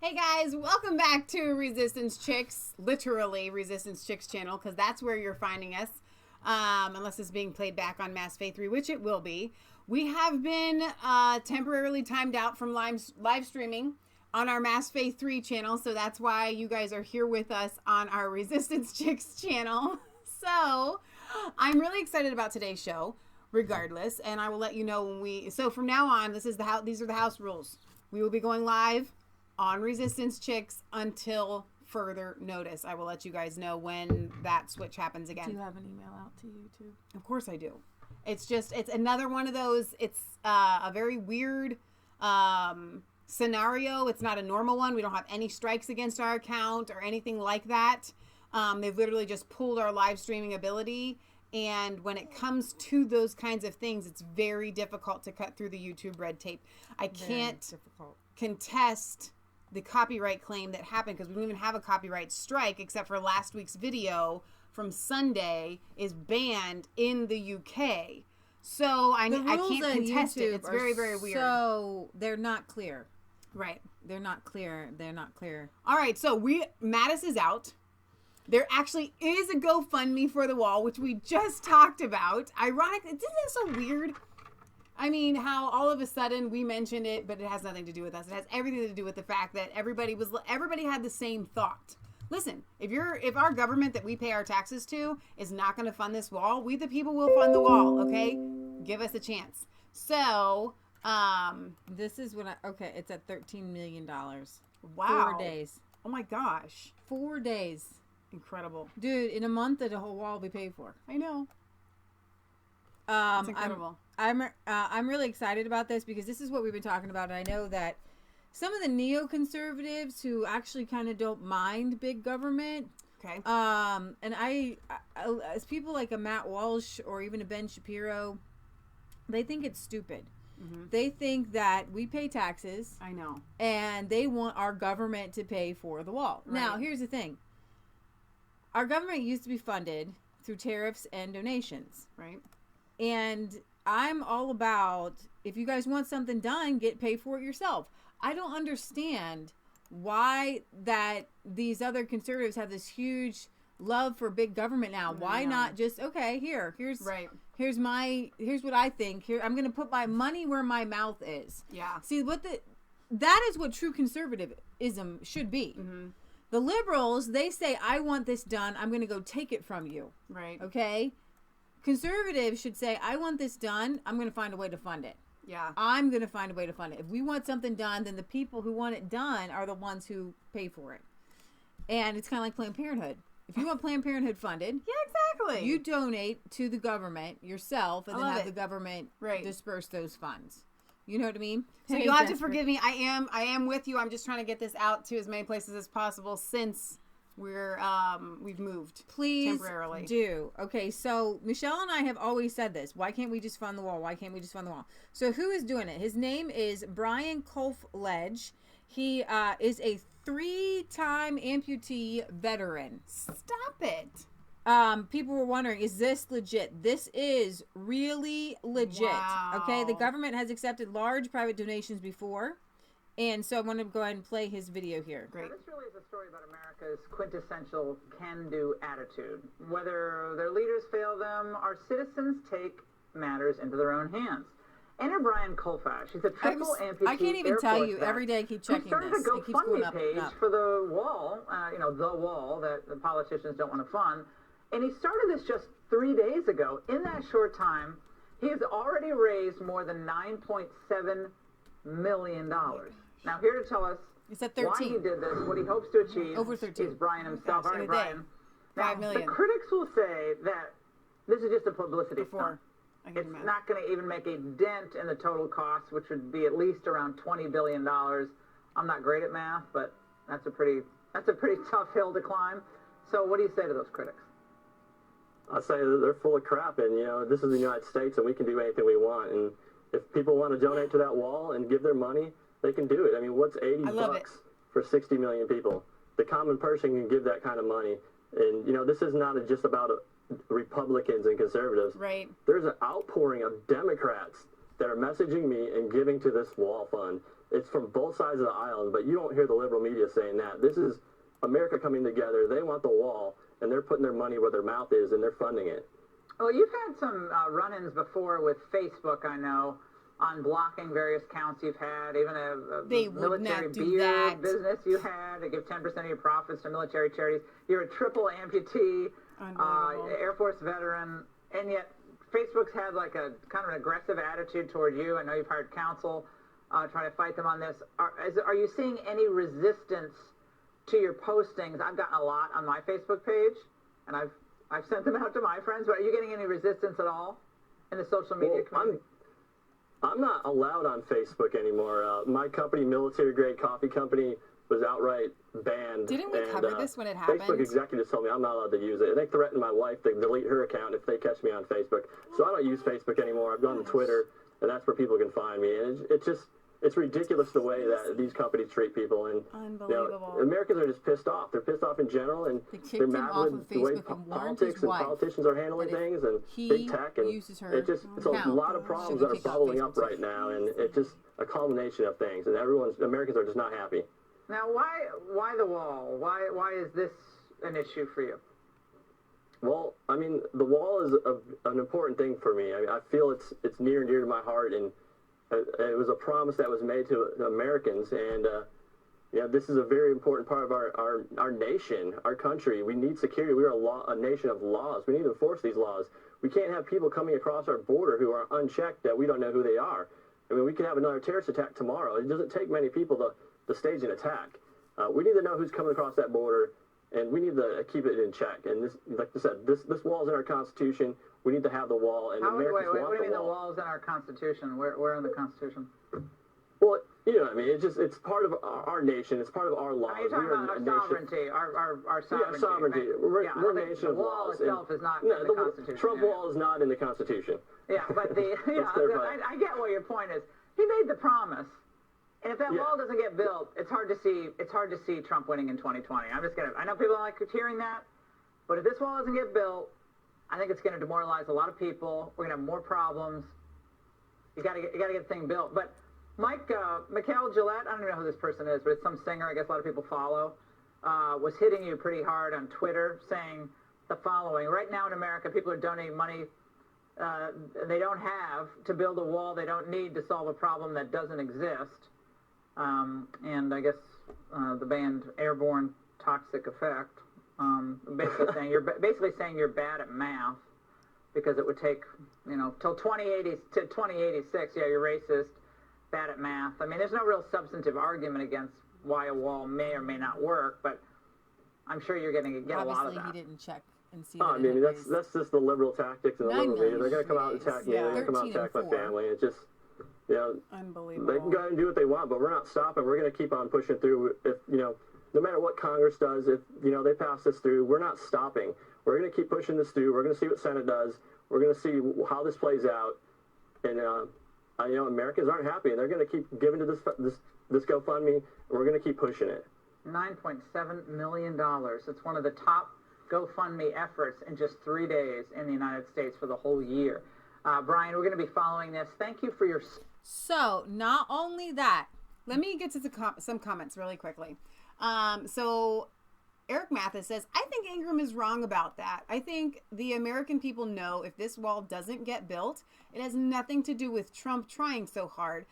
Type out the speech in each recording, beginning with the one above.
Hey guys, welcome back to Resistance Chicks, literally Resistance Chicks channel, because that's where you're finding us, unless it's being played back on Mass Faith 3, which it will be. We have been temporarily timed out from live streaming on our Mass Faith 3 channel, so that's why you guys are here with us on our Resistance Chicks channel. So, I'm really excited about today's show, regardless, and I will let you know when we... So, from now on, these are the house rules. We will be going live on Resistance Chicks until further notice. I will let you guys know when that switch happens again. Do you have an email out to YouTube? Of course I do. It's another one of those, it's a very weird scenario. It's not a normal one. We don't have any strikes against our account or anything like that. They've literally just pulled our live streaming ability. And when it comes to those kinds of things, it's very difficult to cut through the YouTube red tape. I can't contest the copyright claim that happened because we don't even have a copyright strike except for last week's video from Sunday is banned in the UK. So I can't contest it. It's very, very weird. So they're not clear. Right. They're not clear. They're not clear. All right. So Mattis is out. There actually is a GoFundMe for the wall, which we just talked about. Ironically, isn't that so weird? I mean, how all of a sudden we mentioned it, but it has nothing to do with us. It has everything to do with the fact that everybody had the same thought. Listen, if our government that we pay our taxes to is not going to fund this wall, we the people will fund the wall. Okay, give us a chance. So, this is what it's at $13 million. Wow. 4 days. Oh my gosh. 4 days. Incredible, dude. In a month, the whole wall will be paid for. I know. It's incredible. I'm really excited about this because this is what we've been talking about. And I know that some of the neoconservatives who actually kind of don't mind big government. Okay. And I as people like a Matt Walsh or even a Ben Shapiro, they think it's stupid. Mm-hmm. They think that we pay taxes. I know. And they want our government to pay for the wall. Right. Now, here's the thing. Our government used to be funded through tariffs and donations. Right. And I'm all about, if you guys want something done, get paid for it yourself. I don't understand why that these other conservatives have this huge love for big government now. Why not just, okay, here's what I think. Here, I'm going to put my money where my mouth is. Yeah. See, that is what true conservatism should be. Mm-hmm. The liberals, they say, I want this done. I'm going to go take it from you. Right. Okay? Conservatives should say, I want this done. I'm going to find a way to fund it. Yeah. I'm going to find a way to fund it. If we want something done, then the people who want it done are the ones who pay for it. And it's kind of like Planned Parenthood. If you want Planned Parenthood funded, yeah, exactly. You donate to the government yourself and then have the government disperse those funds. You know what I mean? So you'll have to forgive me. I am with you. I'm just trying to get this out to as many places as possible since we've moved. Please temporarily. Do. Okay, so Michelle and I have always said this. Why can't we just fund the wall? Why can't we just fund the wall? So who is doing it? His name is Brian Kolfledge. He is a 3-time amputee veteran. Stop it. People were wondering, is this legit? This is really legit. Wow. Okay, the government has accepted large private donations before. And so I'm going to go ahead and play his video here. Great. Now, this really is a story about America's quintessential can-do attitude. Whether their leaders fail them, our citizens take matters into their own hands. Enter Brian Kolfledge. He's a triple amputee. I can't even tell you. Every day I keep checking this. He started a GoFundMe page for the wall, the wall that the politicians don't want to fund. And he started this just 3 days ago. In that short time, he has already raised more than $9.7 million. Now, here to tell us why he did this, what he hopes to achieve, over 13. is Brian himself. All right, Brian. Now, $5 million. The critics will say that this is just a publicity stunt. It's not going to even make a dent in the total cost, which would be at least around $20 billion. I'm not great at math, but that's a pretty tough hill to climb. So what do you say to those critics? I say that they're full of crap, and this is the United States, and we can do anything we want. And if people want to donate to that wall and give their money, they can do it. I mean, what's $80 for 60 million people? The common person can give that kind of money. And this is not just about Republicans and conservatives. Right. There's an outpouring of Democrats that are messaging me and giving to this wall fund. It's from both sides of the aisle, but you don't hear the liberal media saying that. This is America coming together. They want the wall, and they're putting their money where their mouth is, and they're funding it. Well, you've had some run-ins before with Facebook, I know, on blocking various accounts you've had, even a military beer business you had to give 10% of your profits to military charities. You're a triple amputee, Air Force veteran, and yet Facebook's had like a kind of an aggressive attitude toward you. I know you've hired counsel trying to fight them on this. Are you seeing any resistance to your postings? I've gotten a lot on my Facebook page, and I've sent them out to my friends, but are you getting any resistance at all in the social media community? I'm not allowed on Facebook anymore. My company, Military Grade Coffee Company, was outright banned. Didn't we cover this when it happened? Facebook executives told me I'm not allowed to use it. And they threatened my wife to delete her account if they catch me on Facebook. So I don't use Facebook anymore. I've gone to Twitter, and that's where people can find me. And it's ridiculous the way that these companies treat people. And unbelievable. Americans are just pissed off. They're pissed off in general, and they're mad with the way politics and politicians are handling things, and big tech, and it's a lot of problems that are bubbling up right now, and it's just a culmination of things, and Americans are just not happy. Now, why the wall? Why is this an issue for you? Well, I mean, the wall is an important thing for me. I mean, I feel it's near and dear to my heart, and it was a promise that was made to Americans, and this is a very important part of our nation, our country. We need security. We are a nation of laws. We need to enforce these laws. We can't have people coming across our border who are unchecked that we don't know who they are. I mean, we could have another terrorist attack tomorrow. It doesn't take many people to stage an attack. We need to know who's coming across that border, and we need to keep it in check. And this, like I said, this wall's in our Constitution. We need to have the wall, and Americans want the wall. What do you mean the wall's in our Constitution? Where in the Constitution? Well, you know what I mean. It's part of our nation. It's part of our laws. You're talking about our sovereignty, our sovereignty. Yeah, sovereignty. We're a nation of laws. The wall itself is not in the Constitution. Trump wall is not in the Constitution. Yeah, but I get what your point is. He made the promise, and if that wall doesn't get built, it's hard to see Trump winning in 2020. I know people don't like hearing that, but if this wall doesn't get built, I think it's going to demoralize a lot of people. We're going to have more problems. You got to get the thing built. But Mike, Mikhail Gillette, I don't even know who this person is, but it's some singer I guess a lot of people follow, was hitting you pretty hard on Twitter, saying the following: right now in America, people are donating money they don't have to build a wall they don't need to solve a problem that doesn't exist. And I guess the band Airborne Toxic Effect, basically saying you're bad at math because it would take, till 2086. Yeah, you're racist, bad at math. I mean, there's no real substantive argument against why a wall may or may not work, but I'm sure you're going to get a lot of that. Obviously, he didn't check and see. I mean, that's just the liberal tactics and the liberal media. They're going to come out and attack me. They're going to come out and attack my family. It's just, unbelievable. They can go ahead and do what they want, but we're not stopping. We're going to keep on pushing through. If no matter what Congress does, if they pass this through, we're not stopping. We're going to keep pushing this through. We're going to see what Senate does. We're going to see how this plays out. And Americans aren't happy, and they're going to keep giving to this GoFundMe, and we're going to keep pushing it. $9.7 million. It's one of the top GoFundMe efforts in just 3 days in the United States for the whole year. Brian, we're going to be following this. Thank you for your... So, not only that... Let me get to some comments really quickly. So, Eric Mattis says, I think Ingram is wrong about that. I think the American people know if this wall doesn't get built, it has nothing to do with Trump trying so hard.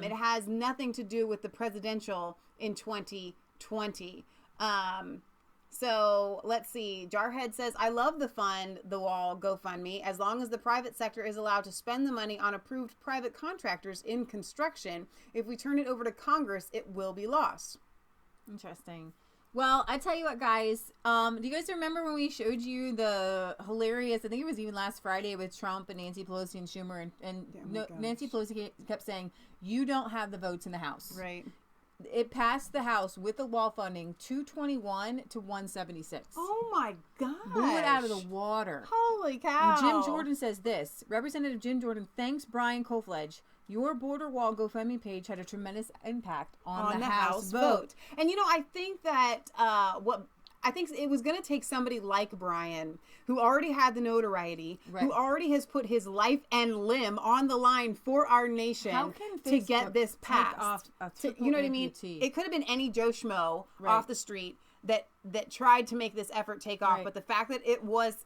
It has nothing to do with the presidential in 2020. So let's see. Jarhead says, I love the fund, the wall, GoFundMe, as long as the private sector is allowed to spend the money on approved private contractors in construction. If we turn it over to Congress, it will be lost. Interesting. Well, I tell you what, guys. Do you guys remember when we showed you the hilarious, I think it was even last Friday with Trump and Nancy Pelosi and Schumer, and Nancy Pelosi kept saying, you don't have the votes in the House. Right. It passed the House with the wall funding 221 to 176. Oh my God! Blew it out of the water. Holy cow! And Jim Jordan says this. Representative Jim Jordan thanks Brian Kofledge. Your border wall GoFundMe page had a tremendous impact on the House vote. And I think that what I think it was going to take somebody like Brian, who already had the notoriety, who already has put his life and limb on the line for our nation to get this passed. You know what I mean? It could have been any Joe Schmo off the street that tried to make this effort take off. But the fact that it was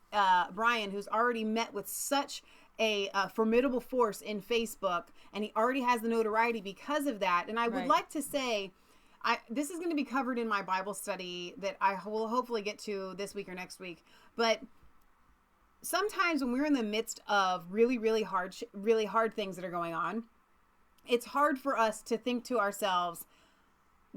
Brian, who's already met with such a formidable force in Facebook, and he already has the notoriety because of that. And I would like to say, this is going to be covered in my Bible study that I will hopefully get to this week or next week. But sometimes when we're in the midst of really hard things that are going on, it's hard for us to think to ourselves,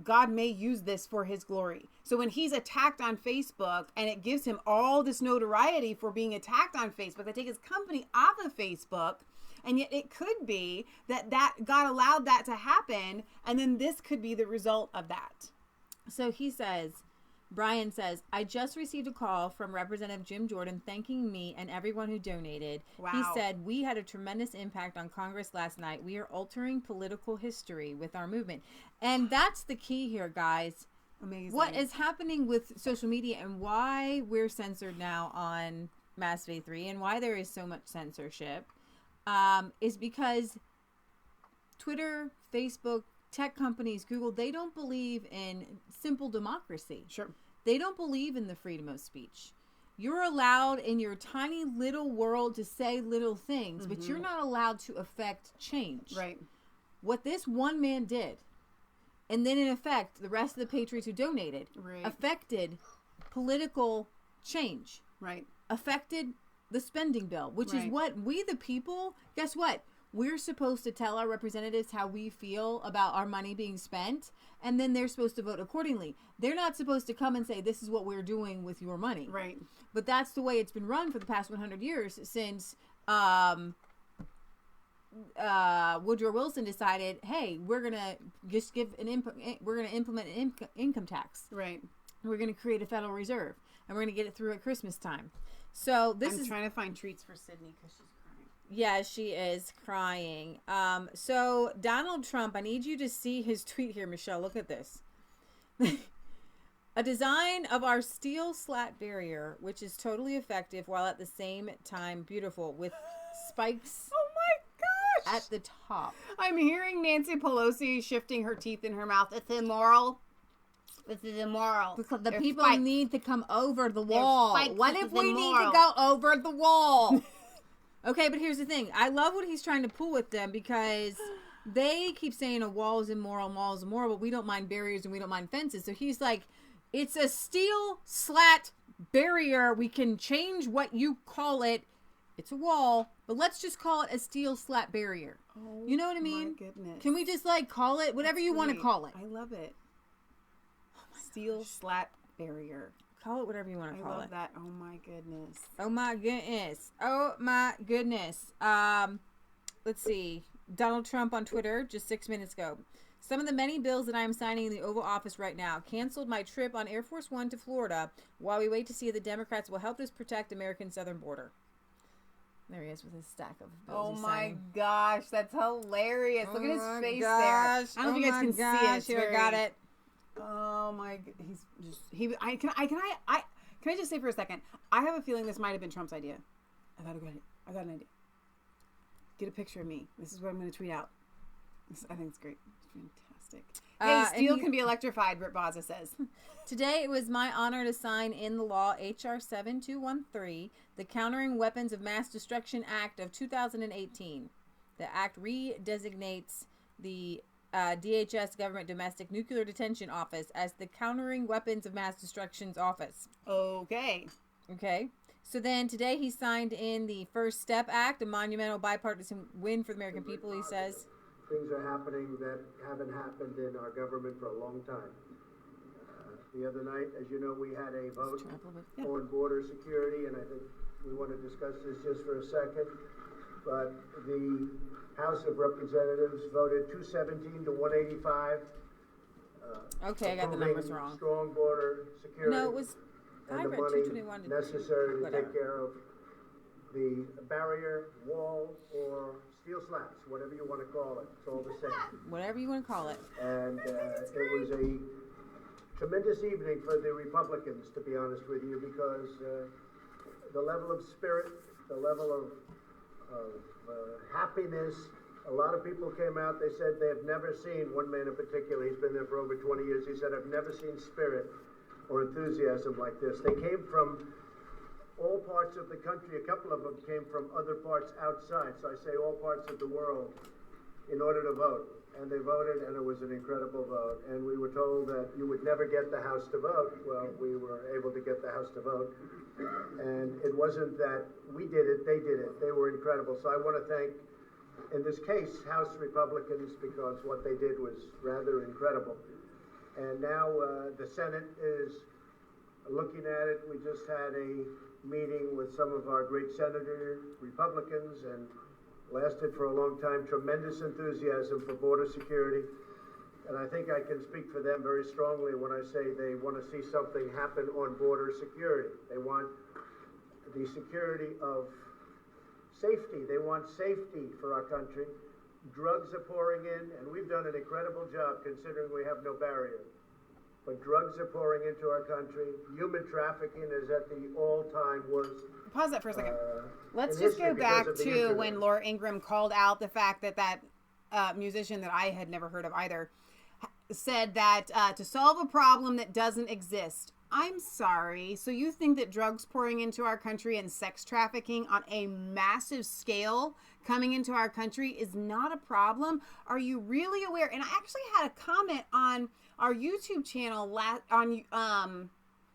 God may use this for his glory. So when he's attacked on Facebook and it gives him all this notoriety for being attacked on Facebook, they take his company off of Facebook. And yet it could be that God allowed that to happen. And then this could be the result of that. So Brian says, I just received a call from Representative Jim Jordan thanking me and everyone who donated. Wow. He said, we had a tremendous impact on Congress last night. We are altering political history with our movement. And that's the key here, guys. Amazing. What is happening with social media and why we're censored now on Mass Faith 3 and why there is so much censorship is because Twitter, Facebook, tech companies, Google, they don't believe in simple democracy. Sure. They don't believe in the freedom of speech. You're allowed in your tiny little world to say little things, but you're not allowed to affect change. Right. What this one man did, and then in effect, the rest of the patriots who donated, affected political change. Right. Affected the spending bill, which is what we the people, guess what? We're supposed to tell our representatives how we feel about our money being spent, and then they're supposed to vote accordingly. They're not supposed to come and say, this is what we're doing with your money. Right. But that's the way it's been run for the past 100 years since Woodrow Wilson decided, hey, we're going to just we're going to implement an income tax. Right. We're going to create a Federal Reserve, and we're going to get it through at Christmas time. So I'm trying to find treats for Sydney because she's crying. Yeah, she is crying. So Donald Trump, I need you to see his tweet here, Michelle. Look at this. A design of our steel slat barrier, which is totally effective while at the same time beautiful, with spikes. Oh my gosh! At the top. I'm hearing Nancy Pelosi shifting her teeth in her mouth. It's immoral. This is immoral. Because the people need to come over the wall. What if we need to go over the wall? Okay, but here's the thing. I love what he's trying to pull with them because they keep saying a wall is immoral, but we don't mind barriers and we don't mind fences. So he's like, it's a steel slat barrier. We can change what you call it. It's a wall, but let's just call it a steel slat barrier. Oh, you know what I mean? My goodness. Can we just call it whatever you want to call it? I love it. Steel slat barrier. Call it whatever you want to call it. I love that. Oh my goodness. Oh my goodness. Oh my goodness. Let's see. Donald Trump on Twitter just 6 minutes ago. Some of the many bills that I am signing in the Oval Office right now canceled my trip on Air Force One to Florida while we wait to see if the Democrats will help us protect American southern border. There he is with his stack of bills. Oh my gosh, that's hilarious. Look at his face there. I don't know if you guys can see it. Here, got it. Oh my! He's just Can I just say for a second? I have a feeling this might have been Trump's idea. I got an idea. Get a picture of me. This is what I'm going to tweet out. I think it's great. It's fantastic. Hey, steel can be electrified. Britt Baza says. Today it was my honor to sign in the law H.R. 7213, the Countering Weapons of Mass Destruction Act of 2018. The act redesignates the DHS Government Domestic Nuclear Detention Office as the Countering Weapons of Mass Destruction's Office. Okay. So then today he signed in the First Step Act, a monumental bipartisan win for the American people, he says. Things are happening that haven't happened in our government for a long time. The other night, as you know, we had a vote on border security, and I think we want to discuss this just for a second. But the House of Representatives voted 217 to 185. Okay, I got the numbers wrong. Strong border security. No, it was. And I the read money 221 to necessary to take care of the barrier, wall, or steel slats, whatever you want to call it. It's all the same. Whatever you want to call it. And it was a tremendous evening for the Republicans, to be honest with you, because the level of spirit, the level of happiness. A lot of people came out, they said they have never seen, one man in particular, he's been there for over 20 years, he said, I've never seen spirit or enthusiasm like this. They came from all parts of the country. A couple of them came from other parts outside, so I say all parts of the world, in order to vote. And they voted, and it was an incredible vote. And we were told that you would never get the House to vote. Well, we were able to get the House to vote. And it wasn't that we did it, they did it. They were incredible. So I want to thank, in this case, House Republicans, because what they did was rather incredible. And now the Senate is looking at it. We just had a meeting with some of our great senator Republicans, and lasted for a long time. Tremendous enthusiasm for border security. And I think I can speak for them very strongly when I say they want to see something happen on border security. They want the security of safety. They want safety for our country. Drugs are pouring in, and we've done an incredible job considering we have no barrier. But drugs are pouring into our country. Human trafficking is at the all-time worst. Pause that for a second. Let's just go back to when Laura Ingraham called out the fact that that musician that I had never heard of either said that to solve a problem that doesn't exist. I'm sorry. So you think that drugs pouring into our country and sex trafficking on a massive scale coming into our country is not a problem? Are you really aware? And I actually had a comment on our YouTube channel on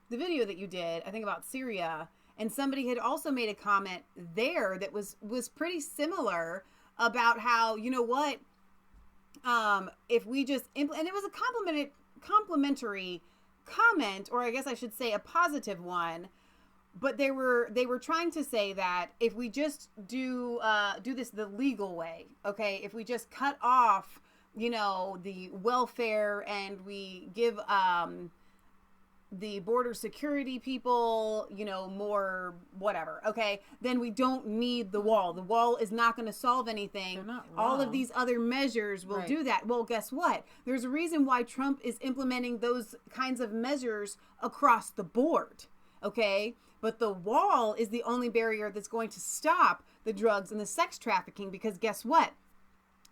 the video that you did, I think about Syria, and somebody had also made a comment there that was pretty similar about how, you know what, if we just and it was a complimentary comment, or I guess I should say a positive one, but they were trying to say that if we just do this the legal way, okay, if we just cut off, you know, the welfare and we give the border security people, you know, more whatever, okay, then we don't need the wall. The wall is not going to solve anything. All of these other measures will do that. Well, guess what? There's a reason why Trump is implementing those kinds of measures across the board, okay? But the wall is the only barrier that's going to stop the drugs and the sex trafficking, because guess what?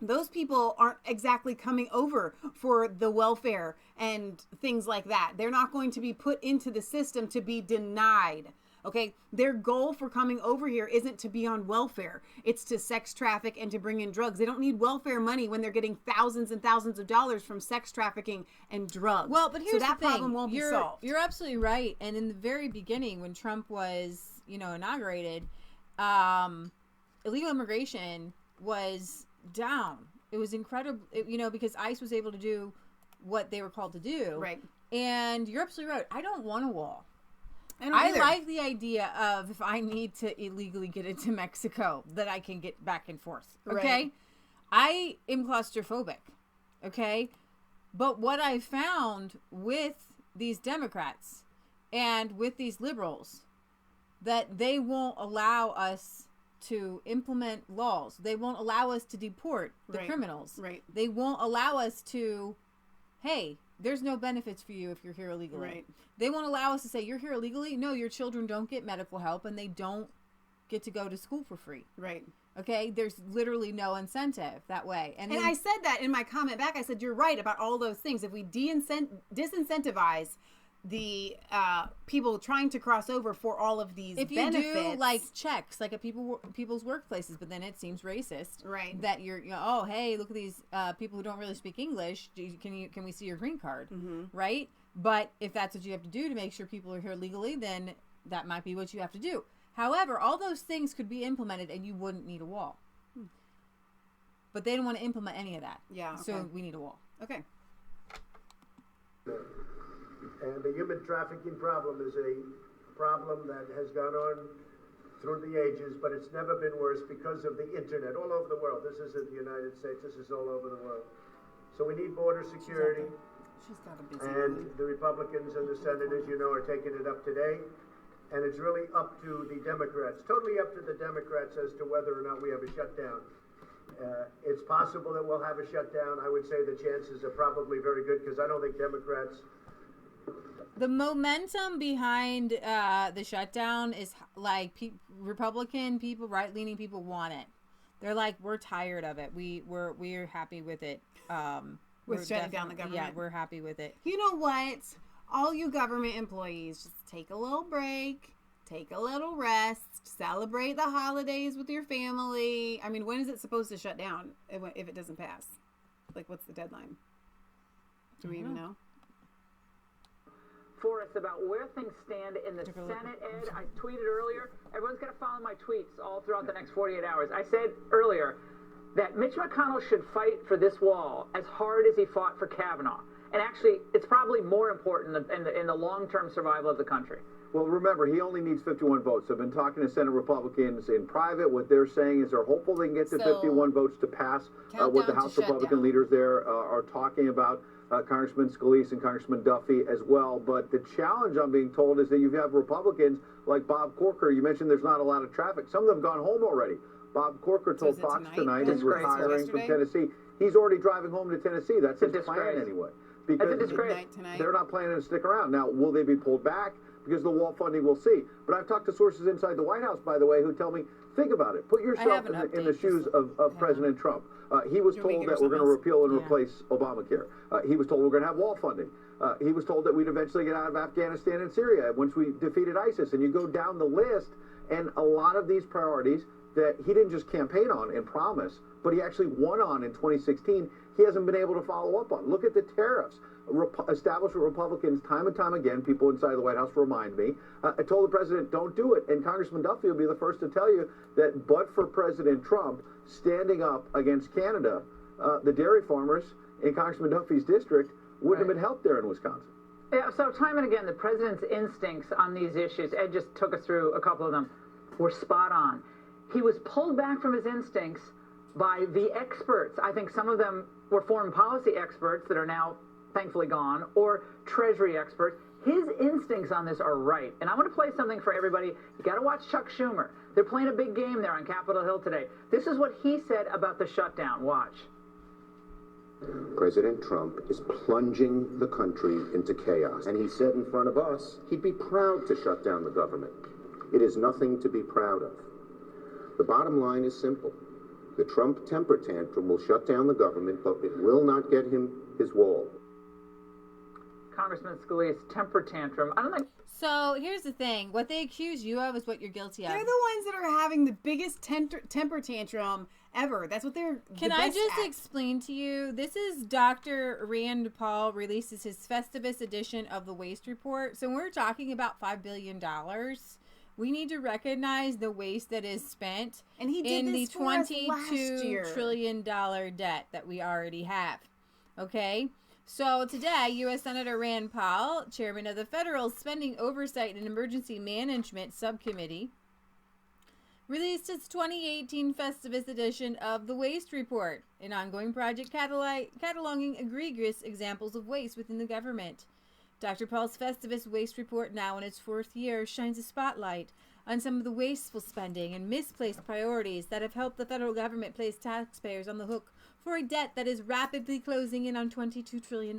Those people aren't exactly coming over for the welfare and things like that. They're not going to be put into the system to be denied. Okay. Their goal for coming over here isn't to be on welfare. It's to sex traffic and to bring in drugs. They don't need welfare money when they're getting thousands and thousands of dollars from sex trafficking and drugs. Well, but here's so that the thing. Problem won't be solved. You're absolutely right. And in the very beginning, when Trump was, inaugurated, illegal immigration was down. It was incredible, because ICE was able to do what they were called to do. Right. And you're absolutely right. I don't want a wall. I like the idea of, if I need to illegally get into Mexico, that I can get back and forth. Okay. Right. I am claustrophobic. Okay. But what I found with these Democrats and with these liberals, that they won't allow us to implement laws. They won't allow us to deport the criminals. Right. They won't allow us to, hey, there's no benefits for you if you're here illegally. Right. They won't allow us to say, you're here illegally? No, your children don't get medical help and they don't get to go to school for free. Right. Okay? There's literally no incentive that way. And I said that in my comment back. I said, you're right about all those things. If we disincentivize the people trying to cross over for all of these benefits. If you do like checks, like at people's workplaces, but then it seems racist, right? That you're, oh, hey, look at these people who don't really speak English. Can we see your green card, right? But if that's what you have to do to make sure people are here legally, then that might be what you have to do. However, all those things could be implemented, and you wouldn't need a wall. But they don't want to implement any of that. Yeah. Okay. So we need a wall. Okay. And the human trafficking problem is a problem that has gone on through the ages, but it's never been worse because of the internet all over the world. This isn't the United States, this is all over the world. So we need border security. She's got a busy and the Republicans and the Senate, as you know, are taking it up today. And it's really up to the Democrats, totally up to the Democrats as to whether or not we have a shutdown. It's possible that we'll have a shutdown. I would say the chances are probably very good, because I don't think Democrats The momentum behind the shutdown is like Republican people, right-leaning people want it. They're like, we're tired of it. We're happy with it. With shutting down the government. Yeah, we're happy with it. You know what? All you government employees, just take a little break, take a little rest, celebrate the holidays with your family. I mean, when is it supposed to shut down if it doesn't pass? Like, what's the deadline? Do we even know? For us about where things stand in the Senate, Ed. I tweeted earlier. Everyone's going to follow my tweets all throughout the next 48 hours. I said earlier that Mitch McConnell should fight for this wall as hard as he fought for Kavanaugh. And actually, it's probably more important in the long-term survival of the country. Well, remember, he only needs 51 votes. I've been talking to Senate Republicans in private. What they're saying is they're hopeful they can get to 51 votes to pass what the House Republican leaders there are talking about. Congressman Scalise and Congressman Duffy as well. But the challenge, I'm being told, is that you have Republicans like Bob Corker. You mentioned there's not a lot of traffic. Some of them have gone home already. Bob Corker told Fox tonight he's retiring from Tennessee. He's already driving home to Tennessee. That's his plan anyway. Because they're not planning to stick around. Now, will they be pulled back? Because the wall funding, we'll see. But I've talked to sources inside the White House, by the way, who tell me, think about it. Put yourself in the shoes of President Trump. He was told that we're going to repeal and replace Obamacare. He was told we're going to have wall funding. He was told that we'd eventually get out of Afghanistan and Syria once we defeated ISIS. And you go down the list, and a lot of these priorities that he didn't just campaign on and promise, but he actually won on in 2016, he hasn't been able to follow up on. Look at the tariffs. Establishment Republicans, time and time again, people inside the White House remind me, I told the president, don't do it. And Congressman Duffy will be the first to tell you that but for President Trump standing up against Canada, the dairy farmers in Congressman Duffy's district wouldn't have been helped there in Wisconsin. Yeah, so time and again, the president's instincts on these issues, Ed just took us through a couple of them, were spot on. He was pulled back from his instincts by the experts. I think some of them were foreign policy experts that are now thankfully gone, or Treasury experts. His instincts on this are right. And I want to play something for everybody. You got to watch Chuck Schumer. They're playing a big game there on Capitol Hill today. This is what he said about the shutdown. Watch. President Trump is plunging the country into chaos. And he said in front of us, he'd be proud to shut down the government. It is nothing to be proud of. The bottom line is simple. The Trump temper tantrum will shut down the government, but it will not get him his wall. Congressman Scalise, temper tantrum. I don't think. So here's the thing. What they accuse you of is what you're guilty of. They're the ones that are having the biggest temper tantrum ever. That's what they're Can I just explain to you? This is Dr. Rand Paul releases his Festivus edition of the Waste Report. So when we're talking about $5 billion, we need to recognize the waste that is spent and he did in this the for us last $22 year. trillion debt that we already have. Okay? So today, U.S. Senator Rand Paul, chairman of the Federal Spending Oversight and Emergency Management Subcommittee, released his 2018 Festivus edition of the Waste Report, an ongoing project cataloging egregious examples of waste within the government. Dr. Paul's Festivus Waste Report, now in its fourth year, shines a spotlight on some of the wasteful spending and misplaced priorities that have helped the federal government place taxpayers on the hook for a debt that is rapidly closing in on $22 trillion.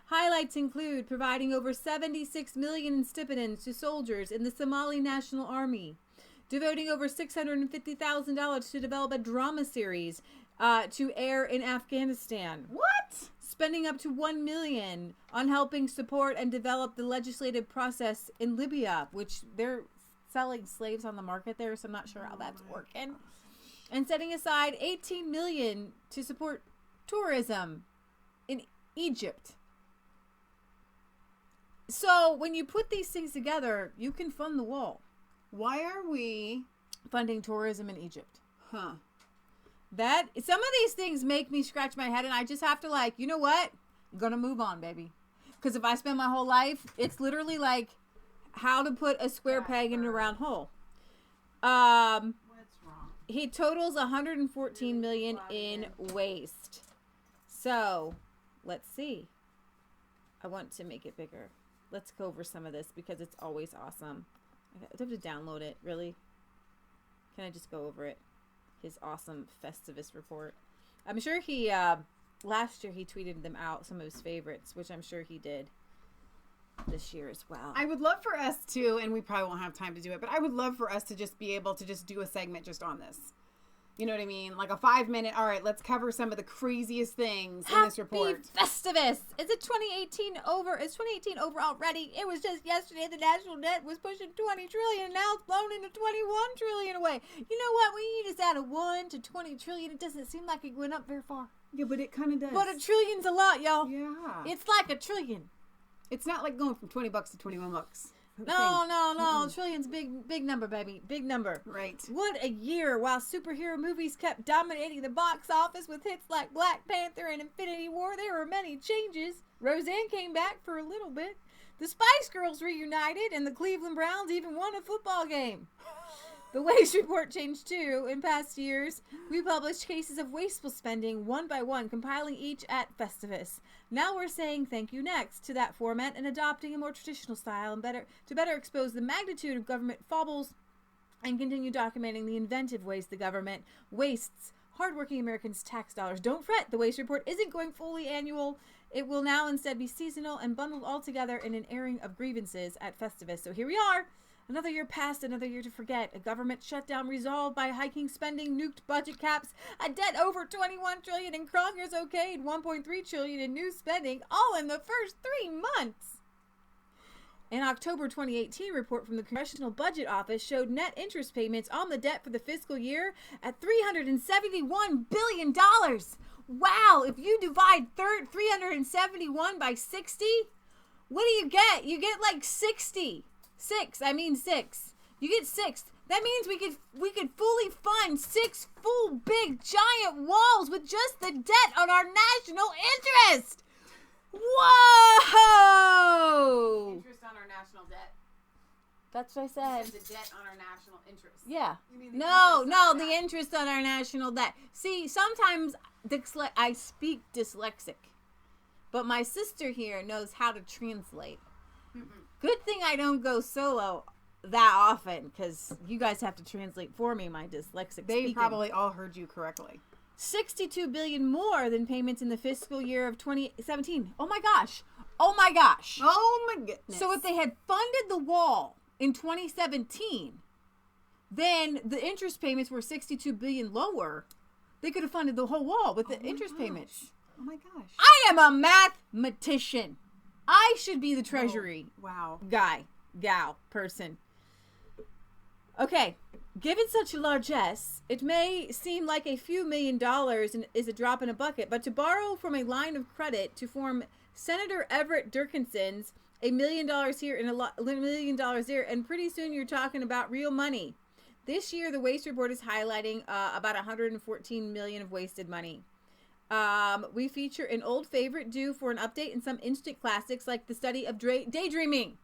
Highlights include providing over $76 million in stipends to soldiers in the Somali National Army, devoting over $650,000 to develop a drama series to air in Afghanistan. What? Spending up to $1 million on helping support and develop the legislative process in Libya, which they're selling slaves on the market there, so I'm not sure how that's working. And setting aside $18 million to support tourism in Egypt. So when you put these things together, you can fund the wall. Why are we funding tourism in Egypt? Huh. That some of these things make me scratch my head, and I just have to, like, you know what? I'm gonna move on, baby. Because if I spend my whole life, it's literally like how to put a square peg in a round hole. He totals $114 million in waste. So, let's see. I want to make it bigger. Let's go over some of this because it's always awesome. I have to download it, really. Can I just go over it? His awesome Festivus report. I'm sure he, last year he tweeted them out, some of his favorites, which I'm sure he did. this year as well. I would love for us to, and we probably won't have time to do it, but I would love for us to just be able to just do a segment just on this. You know what I mean? Like a 5-minute, all right, let's cover some of the craziest things in this report. Happy Festivus! Is it 2018 over? Is 2018 over already? It was just yesterday the national debt was pushing 20 trillion, and now it's blown into 21 trillion away. You know what? When you just add a 1 to 20 trillion, it doesn't seem like it went up very far. Yeah, but it kind of does. But a trillion's a lot, y'all. Yeah. It's like a trillion. It's not like going from $20 to $21. No. Trillion's big number, baby. Big number. Right. What a year. While superhero movies kept dominating the box office with hits like Black Panther and Infinity War, there were many changes. Roseanne came back for a little bit. The Spice Girls reunited, and the Cleveland Browns even won a football game. The waste report changed too. In past years, we published cases of wasteful spending one by one, compiling each at Festivus. Now we're saying thank you next to that format and adopting a more traditional style and to better expose the magnitude of government foibles and continue documenting the inventive ways the government wastes hardworking Americans' tax dollars. Don't fret, the waste report isn't going fully annual. It will now instead be seasonal and bundled all together in an airing of grievances at Festivus. So here we are. Another year passed, another year to forget. A government shutdown resolved by hiking spending, nuked budget caps, a debt over 21 trillion in Congress okayed 1.3 trillion in new spending, all in the first 3 months. An October 2018 report from the Congressional Budget Office showed net interest payments on the debt for the fiscal year at $371 billion. Wow, if you divide 371 by 60, what do you get? You get like 60. 6. You get 6. That means we could fully fund 6 full big giant walls with just the debt on our national interest. Whoa! Interest on our national debt. That's what I said. The debt on our national interest. Yeah. You mean the the interest on our national debt. See, sometimes I speak dyslexic, but my sister here knows how to translate. Good thing I don't go solo that often, because you guys have to translate for me, my dyslexic They speaking. probably all heard you correctly. $62 billion more than payments in the fiscal year of 2017. Oh my gosh. Oh my gosh. Oh my goodness. So if they had funded the wall in 2017, then the interest payments were $62 billion lower. They could have funded the whole wall with the interest payments. Oh my gosh. I am a mathematician. I should be the treasury gal, person. Okay, given such a largesse, it may seem like a few $1 million is a drop in a bucket, but to borrow from a line of credit to form Senator Everett Dickinson's $1 million here and $1 million there, and pretty soon you're talking about real money. This year, the waste report is highlighting about $114 million of wasted money. We feature an old favorite due for an update and some instant classics like the study of daydreaming.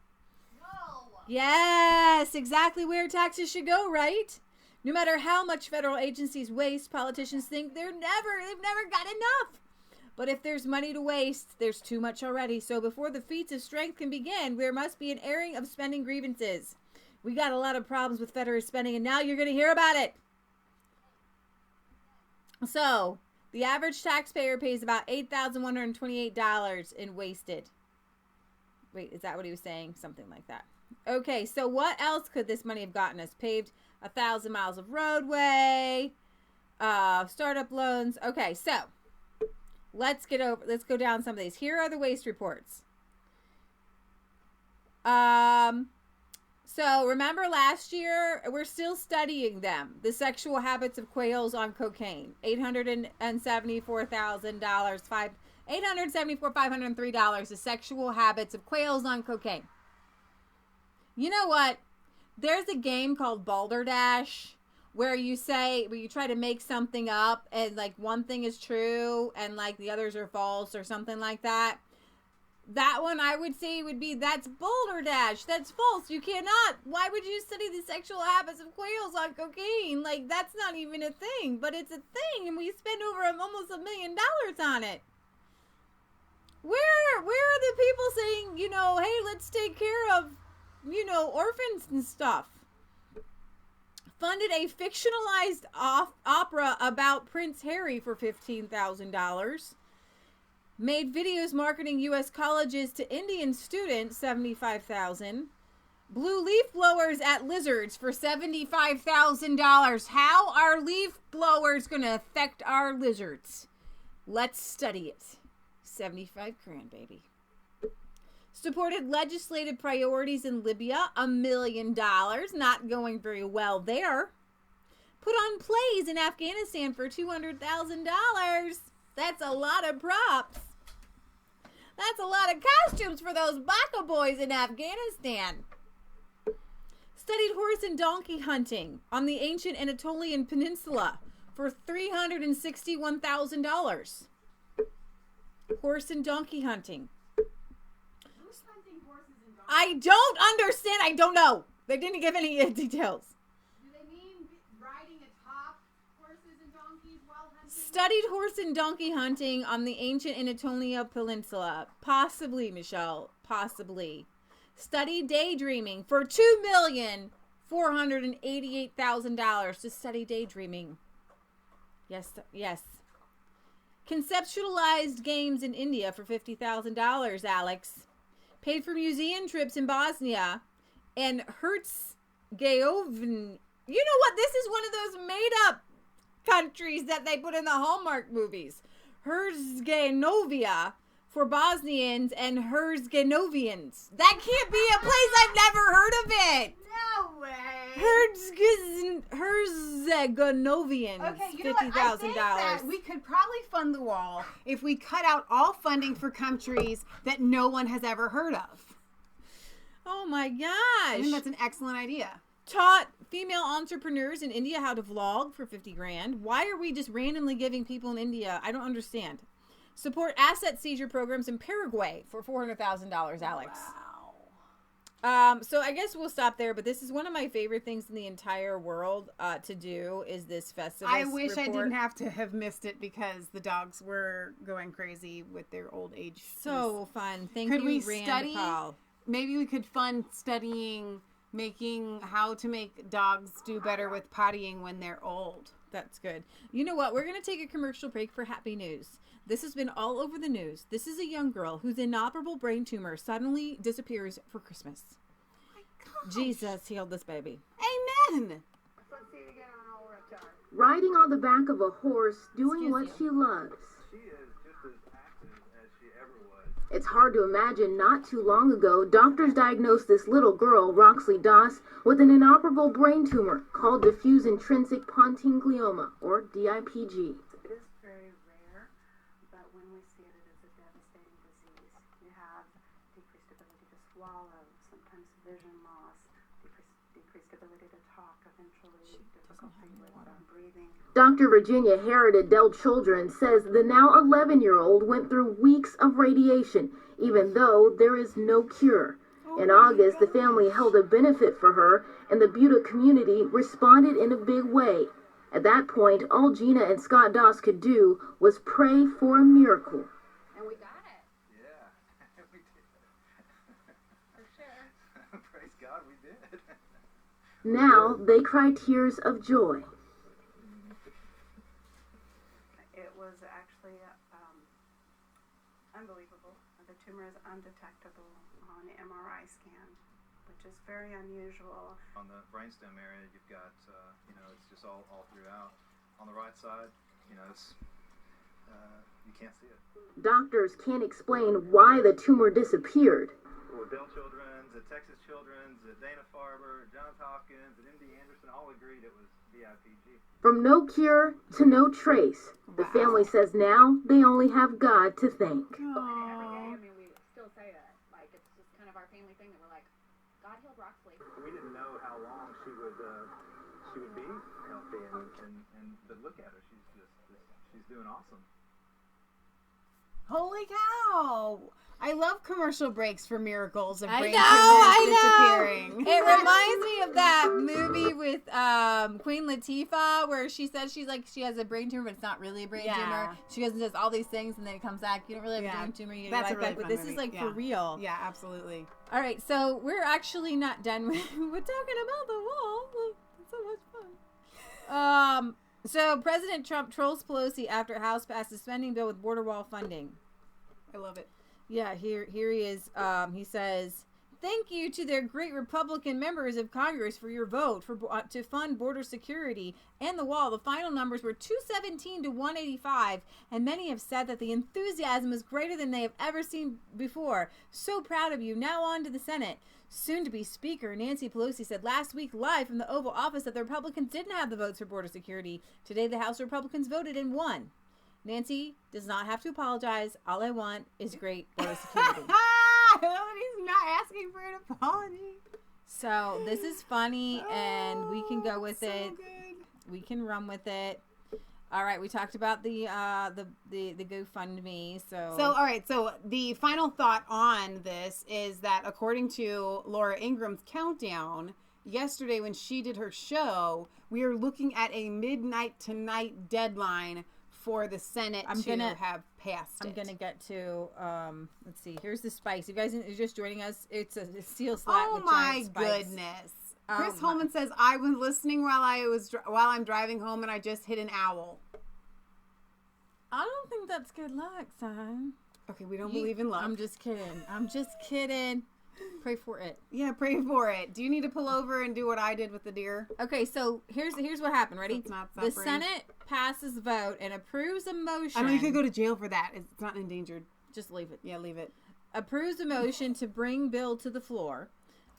No. Yes, exactly where taxes should go, right? No matter how much federal agencies waste, politicians think they've never got enough. But if there's money to waste, there's too much already. So before the feats of strength can begin, there must be an airing of spending grievances. We got a lot of problems with federal spending, and now you're going to hear about it. So the average taxpayer pays about $8,128 in wasted. Wait, is that what he was saying? Something like that. Okay, so what else could this money have gotten us? Paved 1,000 miles of roadway, startup loans. Okay, so let's go down some of these. Here are the waste reports. So remember last year, we're still studying them. The sexual habits of quails on cocaine. $874,503. The sexual habits of quails on cocaine. You know what? There's a game called Balderdash where you try to make something up and like one thing is true and like the others are false or something like that. That one I would say would be, that's Balderdash. That's false. You cannot. Why would you study the sexual habits of quails on cocaine? Like, that's not even a thing, but it's a thing, and we spend over almost $1 million on it. Where are the people saying, hey, let's take care of, orphans and stuff? Funded a fictionalized opera about Prince Harry for $15,000. Made videos marketing U.S. colleges to Indian students, $75,000. Blew leaf blowers at lizards for $75,000. How are leaf blowers going to affect our lizards? Let's study it. 75 grand, baby. Supported legislative priorities in Libya, $1 million. Not going very well there. Put on plays in Afghanistan for $200,000. That's a lot of props. That's a lot of costumes for those baka boys in Afghanistan. Studied horse and donkey hunting on the ancient Anatolian Peninsula for $361,000. Horse and donkey hunting. Who's hunting horses and donkeys? I don't understand. I don't know. They didn't give any details. Do they mean riding atop horses and donkeys while hunting? Studied horse and donkey hunting on the ancient Anatolia Peninsula. Possibly, Michelle. Possibly. Study daydreaming for $2,488,000 to study daydreaming. Yes, yes. Conceptualized games in India for $50,000, Alex. Paid for museum trips in Bosnia and Herzegovina. You know what? This is one of those made-up countries that they put in the Hallmark movies. Herzegovina for Bosnians and Herzegovians. That can't be a place I've never heard of it. No way. Herzegovians. Okay, you know what? I think that we could probably fund the wall if we cut out all funding for countries that no one has ever heard of. Oh my gosh. I think that's an excellent idea. Taught female entrepreneurs in India how to vlog for 50 grand. Why are we just randomly giving people in India? I don't understand. Support asset seizure programs in Paraguay for $400,000, Alex. Wow. So I guess we'll stop there, but this is one of my favorite things in the entire world to do is this festival. I wish I didn't have to have missed it because the dogs were going crazy with their old age. So fun. Thank Could you, we Rand study? Paul. Maybe we could fund studying making how to make dogs do better with pottying when they're old. That's good. You know what? We're going to take a commercial break for happy news. This has been all over the news. This is a young girl whose inoperable brain tumor suddenly disappears for Christmas. Oh my gosh. Jesus healed this baby. Amen. Riding on the back of a horse, doing what she loves. She is just as active as she ever was. It's hard to imagine not too long ago, doctors diagnosed this little girl, Roxley Doss, with an inoperable brain tumor called diffuse intrinsic pontine glioma, or DIPG. It is very rare, but when we see it, it is a devastating disease. You have decreased ability to swallow, sometimes vision loss, decreased ability to talk, eventually difficulty with breathing. Dr. Virginia Herod at Dell Children says the now 11-year-old went through weeks of radiation, even though there is no cure. In August, the family held a benefit for her, and the Buda community responded in a big way. At that point, all Gina and Scott Doss could do was pray for a miracle. And we got it. Yeah, we did. For sure. Praise God, we did. Now they cry tears of joy. It was actually unbelievable. The tumor is undetectable on the MRI scan, which is very unusual. On the brainstem area, you've got, it's just all throughout. On the right side, it's, you can't see it. Doctors can't explain why the tumor disappeared. Well, Dell Children's, at Texas Children's, at Dana-Farber, Johns Hopkins, and MD Anderson all agreed it was DIPG. From no cure to no trace, the family says now they only have God to thank. Every day, we still say that. Like, it's just kind of our family thing that we're like, God healed Roxley. We didn't know how long she would be healthy, but look at her, she's doing awesome. Holy cow! I love commercial breaks for miracles of brain I disappearing. It reminds me of that movie with Queen Latifah where she says she has a brain tumor, but it's not really a brain tumor. She goes and does all these things, and then it comes back. You don't really have a brain tumor. You That's get a really back, but fun this movie. is like for real. Yeah, absolutely. All right, so we're actually not done. We're talking about the wall. It's so much fun. So President Trump trolls Pelosi after House passes spending bill with border wall funding. I love it. Yeah, here he is. He says, "Thank you to their great Republican members of Congress for your vote to fund border security and the wall. The final numbers were 217 to 185, and many have said that the enthusiasm is greater than they have ever seen before. So proud of you. Now on to the Senate." Soon-to-be Speaker Nancy Pelosi said last week live from the Oval Office that the Republicans didn't have the votes for border security. Today, the House Republicans voted and won. Nancy does not have to apologize. All I want is great border security. He's not asking for an apology. So this is funny, and we can go with it. Good. We can run with it. All right, we talked about the GoFundMe. So all right. So the final thought on this is that according to Laura Ingram's countdown yesterday when she did her show, we are looking at a midnight tonight deadline for the Senate have passed it. I'm going to get to, let's see, here's the spice. You guys are just joining us. It's a steel slat with giant spice. Oh, my goodness. Chris Holman says, I was listening while I'm driving home and I just hit an owl. I don't think that's good luck, son. Okay, we don't believe in luck. I'm just kidding. Pray for it. Yeah, pray for it. Do you need to pull over and do what I did with the deer? Okay, so here's what happened. Ready? The Senate passes vote and approves a motion. I know you could go to jail for that. It's not endangered. Just leave it. Yeah, leave it. Approves a motion to bring bill to the floor.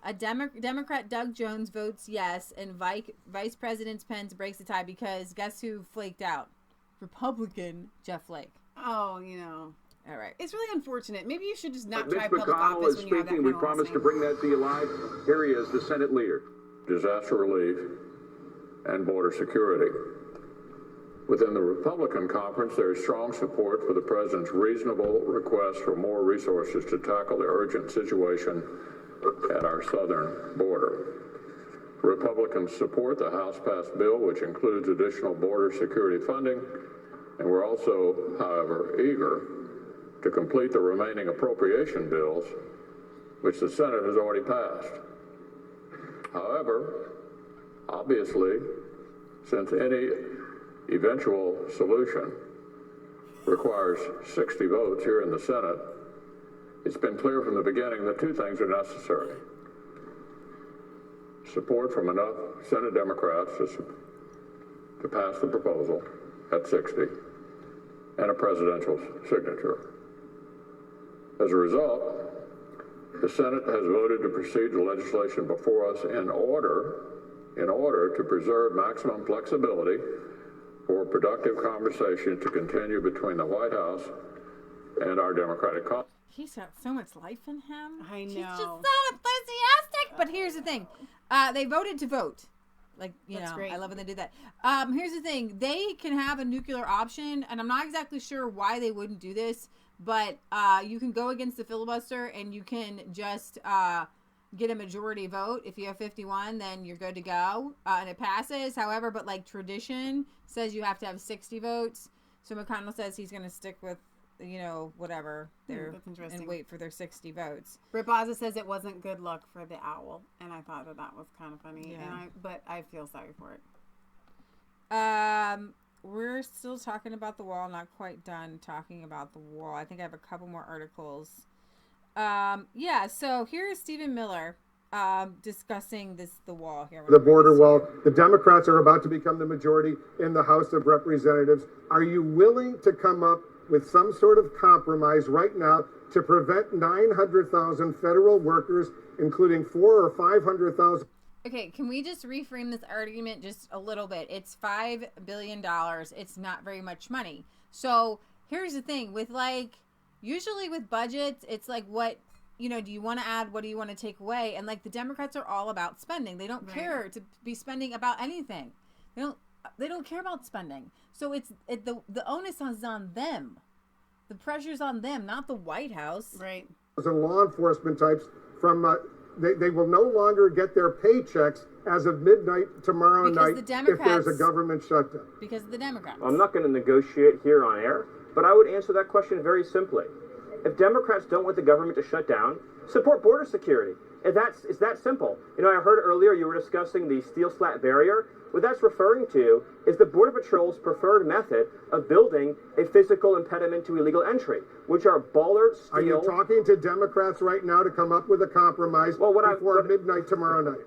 A Democrat Doug Jones votes yes, and Vice President Pence breaks the tie because guess who flaked out? Republican Jeff Flake. Oh, you know. All right. It's really unfortunate. Maybe you should just not Mitch try public McConnell office is when you have that speaking. kind We of promised to listening. bring that to you live. Here he is, the Senate leader. Disaster relief and border security. Within the Republican conference, there is strong support for the president's reasonable request for more resources to tackle the urgent situation at our southern border. Republicans support the House-passed bill, which includes additional border security funding, and we're also, however, eager to complete the remaining appropriation bills, which the Senate has already passed. However, obviously, since any eventual solution requires 60 votes here in the Senate, it's been clear from the beginning that two things are necessary. Support from enough Senate Democrats to pass the proposal at 60, and a presidential signature. As a result, the Senate has voted to proceed to legislation before us in order to preserve maximum flexibility for productive conversation to continue between the White House and our Democratic colleagues. He's got so much life in him. I know. He's just so enthusiastic. But here's the thing. They voted to vote. Like, That's great. I love when they do that. Here's the thing. They can have a nuclear option, and I'm not exactly sure why they wouldn't do this, but you can go against the filibuster, and you can just get a majority vote. If you have 51, then you're good to go, and it passes. However, but like tradition says you have to have 60 votes. So McConnell says he's going to stick with, whatever that's interesting. and wait for their 60 votes. Rip Ozza says it wasn't good luck for the owl, and I thought that was kind of funny. Yeah. But I feel sorry for it. We're still talking about the wall, not quite done talking about the wall. I think I have a couple more articles. So here's Stephen Miller discussing the wall here. The border wall. The Democrats are about to become the majority in the House of Representatives. Are you willing to come up with some sort of compromise right now to prevent 900,000 federal workers, including 400,000 or 500,000? Okay, can we just reframe this argument just a little bit? It's $5 billion. It's not very much money. So here's the thing with usually with budgets, it's like what, do you want to add? What do you want to take away? And the Democrats are all about spending. They don't care to be spending about anything. They don't care about spending. So the onus is on them. The pressure's on them, not the White House. Right. And law enforcement types from they will no longer get their paychecks as of midnight tomorrow night if there's a government shutdown. Because of the Democrats. I'm not going to negotiate here on air, but I would answer that question very simply. If Democrats don't want the government to shut down, support border security. It's that simple. You know, I heard earlier you were discussing the steel slat barrier. What that's referring to is the Border Patrol's preferred method of building a physical impediment to illegal entry, which are baller steel. Are you talking to Democrats right now to come up with a compromise before midnight tomorrow night?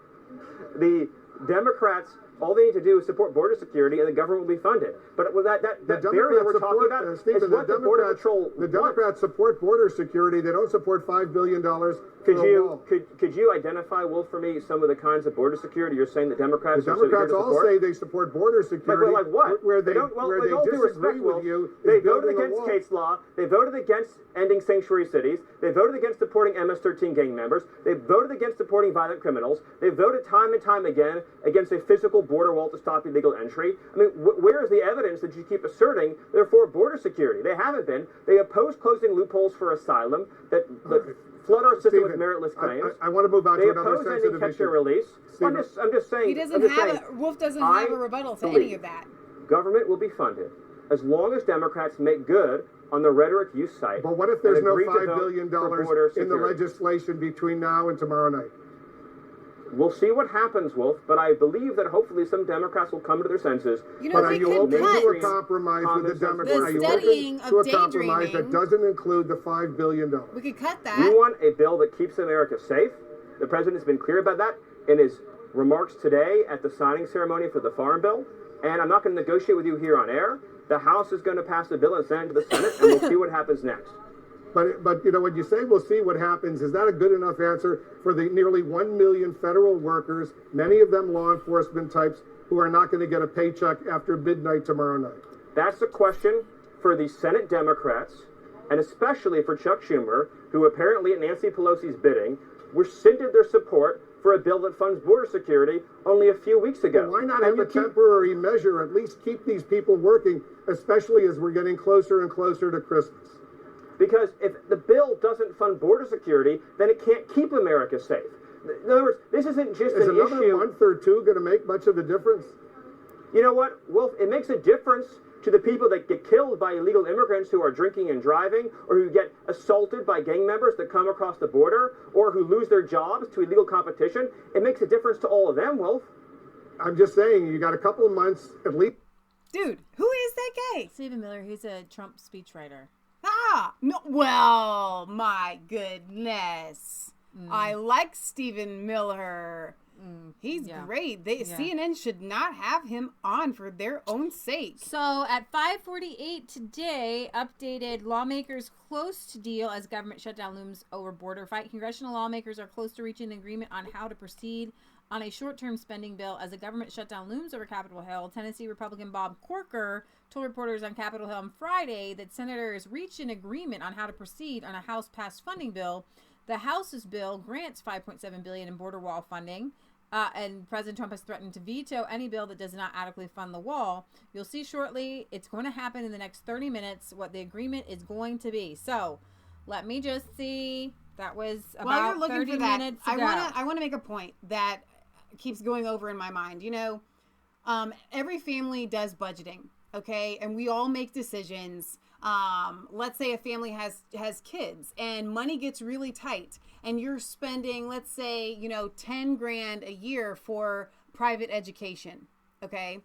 The Democrats, all they need to do is support border security, and the government will be funded. But that barrier we're talking about is what the Border Patrol The Democrats support border security. They don't support $5 billion Could you identify, Wolf, for me some of the kinds of border security you're saying the Democrats The Democrats all say they support border security. Like what? Where they disagree with you, they voted against Kate's Law. They voted against ending sanctuary cities. They voted against supporting MS-13 gang members. They voted against supporting violent criminals. They voted time and time again against a physical border wall to stop illegal entry. I mean, where is the evidence that you keep asserting they're for border security? They haven't been. They oppose closing loopholes for asylum that flood our system with meritless claims. I want to move on to another sensitive issue. Release. I'm just saying. He doesn't Wolf doesn't have a rebuttal to any of that. Government will be funded as long as Democrats make good on the rhetoric you cite. But what if there's no $5 billion in the legislation between now and tomorrow night? We'll see what happens, Wolf, but I believe that hopefully some Democrats will come to their senses. You know, but are you open to a compromise with the Democrats? Are you open to a compromise that doesn't include the $5 billion? We could cut that. We want a bill that keeps America safe. The president has been clear about that in his remarks today at the signing ceremony for the Farm Bill. And I'm not going to negotiate with you here on air. The House is going to pass the bill and send it to the Senate, and we'll see what happens next. But you know, when you say we'll see what happens, is that a good enough answer for the nearly 1 million federal workers, many of them law enforcement types, who are not going to get a paycheck after midnight tomorrow night? That's a question for the Senate Democrats, and especially for Chuck Schumer, who apparently at Nancy Pelosi's bidding rescinded their support for a bill that funds border security only a few weeks ago. Well, why not have a temporary measure, at least keep these people working, especially as we're getting closer and closer to Christmas? Because if the bill doesn't fund border security, then it can't keep America safe. In other words, this isn't just an issue. Is another month or two going to make much of a difference? You know what, Wolf? It makes a difference to the people that get killed by illegal immigrants who are drinking and driving, or who get assaulted by gang members that come across the border, or who lose their jobs to illegal competition. It makes a difference to all of them, Wolf. I'm just saying, you got a couple of months at least. Dude, who is that guy? Stephen Miller. He's a Trump speechwriter. No, well, my goodness. I like Stephen Miller. He's great. CNN should not have him on for their own sake. So at 5:48 today, updated lawmakers close to deal as government shutdown looms over border fight. Congressional lawmakers are close to reaching an agreement on how to proceed on a short-term spending bill as a government shutdown looms over Capitol Hill. Tennessee Republican Bob Corker told reporters on Capitol Hill on Friday that senators reached an agreement on how to proceed on a House-passed funding bill. The House's bill grants $5.7 billion in border wall funding, and President Trump has threatened to veto any bill that does not adequately fund the wall. You'll see shortly. It's going to happen in the next 30 minutes what the agreement is going to be. So let me just see. That was about 30 minutes ago. I want to make a point that keeps going over in my mind. You know, every family does budgeting, okay? And we all make decisions. Let's say a family has kids and money gets really tight and you're spending, let's say, you know, 10 grand a year for private education, okay?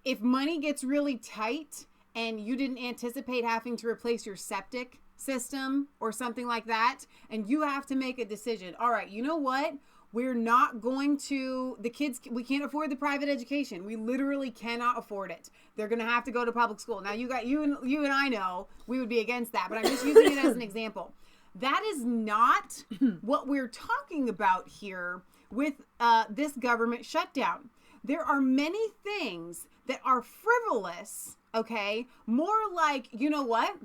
If money gets really tight and you didn't anticipate having to replace your septic system or something like that, and you have to make a decision. All right, you know what? We're not going to, the kids, we can't afford the private education. We literally cannot afford it. They're going to have to go to public school. Now, you and I know we would be against that, but I'm just using it as an example. That is not what we're talking about here with this government shutdown. There are many things that are frivolous, okay? More like, you know what?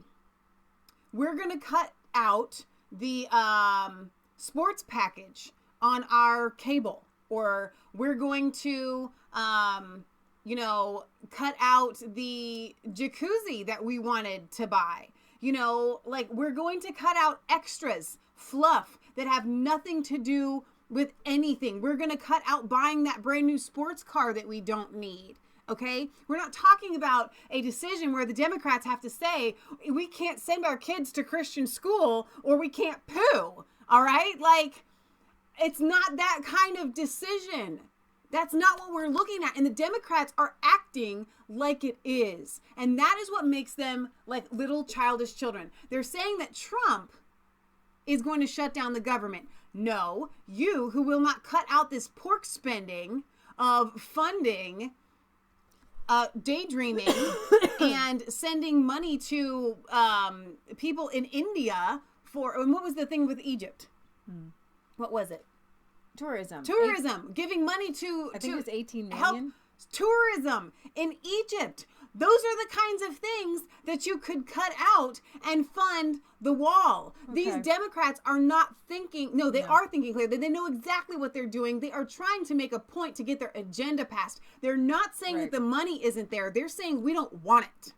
We're going to cut out the sports package on our cable, or we're going to, you know, cut out the jacuzzi that we wanted to buy. You know, like we're going to cut out extras, fluff that have nothing to do with anything. We're going to cut out buying that brand new sports car that we don't need. Okay, we're not talking about a decision where the Democrats have to say we can't send our kids to Christian school or we can't poo. All right, like It's not that kind of decision. That's not what we're looking at. And the Democrats are acting like it is. And that is what makes them like little childish children. They're saying that Trump is going to shut down the government. No, you who will not cut out this pork spending of funding, daydreaming, and sending money to people in India for, and what was the thing with Egypt? What was it? Tourism. Giving money to, I think it was 18 million. Help tourism in Egypt. Those are the kinds of things that you could cut out and fund the wall. Okay. These Democrats are not thinking. No, they are thinking clearly. They know exactly what they're doing. They are trying to make a point to get their agenda passed. They're not saying that the money isn't there. They're saying we don't want it.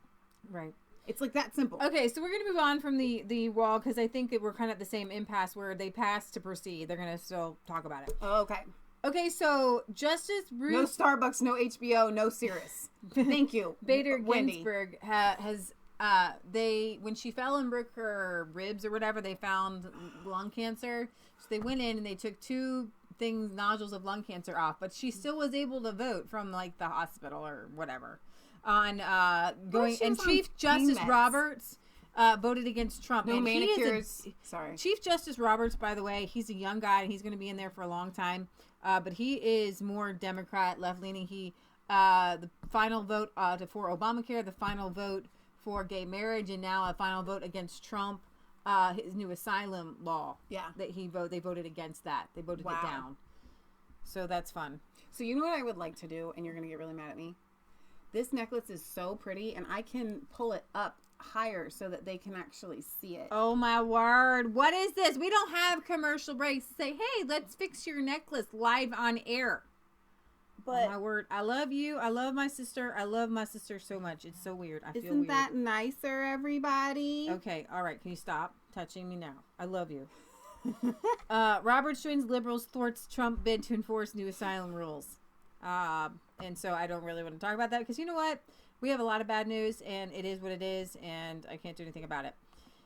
Right. It's like that simple. Okay, so we're going to move on from the wall because I think that we're kind of at the same impasse where they passed to proceed. They're going to still talk about it. Oh, okay. Okay, so Justice Ruth... No Starbucks, no HBO, no Cirrus. Thank you. Bader Ginsburg has... when she fell and broke her ribs or whatever, they found lung cancer. So they went in and they took 2 nodules of lung cancer off, but she still was able to vote from like the hospital or whatever. On going and Chief Justice Roberts voted against Trump. No manicures. Sorry. Chief Justice Roberts, by the way, he's a young guy and he's going to be in there for a long time. But he is more Democrat, left leaning. He the final vote for Obamacare, the final vote for gay marriage, and now a final vote against Trump, his new asylum law. Yeah. That they voted against that. They voted it down. So that's fun. So you know what I would like to do, and you're going to get really mad at me? This necklace is so pretty, and I can pull it up higher so that they can actually see it. Oh, my word. What is this? We don't have commercial breaks to say, hey, let's fix your necklace live on air. But oh, my word. I love you. I love my sister. I love my sister so much. It's so weird. I feel weird. Isn't that nicer, everybody? Okay. All right. Can you stop touching me now? I love you. Roberts joins liberals, thwarts Trump bid to enforce new asylum rules. And so I don't really want to talk about that because you know what? We have a lot of bad news and it is what it is and I can't do anything about it.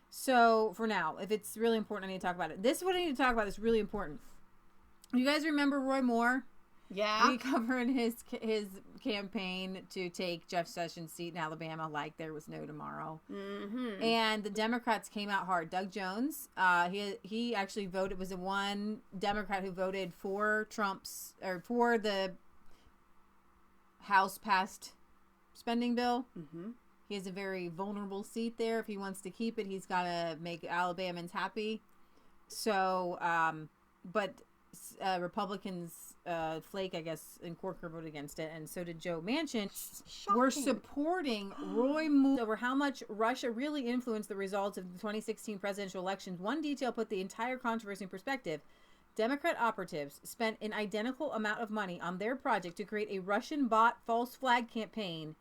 So for now, if it's really important, I need to talk about it. This is what I need to talk about. It's really important. You guys remember Roy Moore? Yeah. We covered his campaign to take Jeff Sessions' seat in Alabama like there was no tomorrow. Mm-hmm. And the Democrats came out hard. Doug Jones, he actually voted, was the one Democrat who voted for for the House passed spending bill. Mm-hmm. He has a very vulnerable seat there. If he wants to keep it, he's got to make Alabamans happy. So, but Republicans, Flake, I guess, and Corker voted against it, and so did Joe Manchin. We're supporting Roy Moore over how much Russia really influenced the results of the 2016 presidential elections. One detail put the entire controversy in perspective. Democrat operatives spent an identical amount of money on their project to create a Russian bot false flag campaign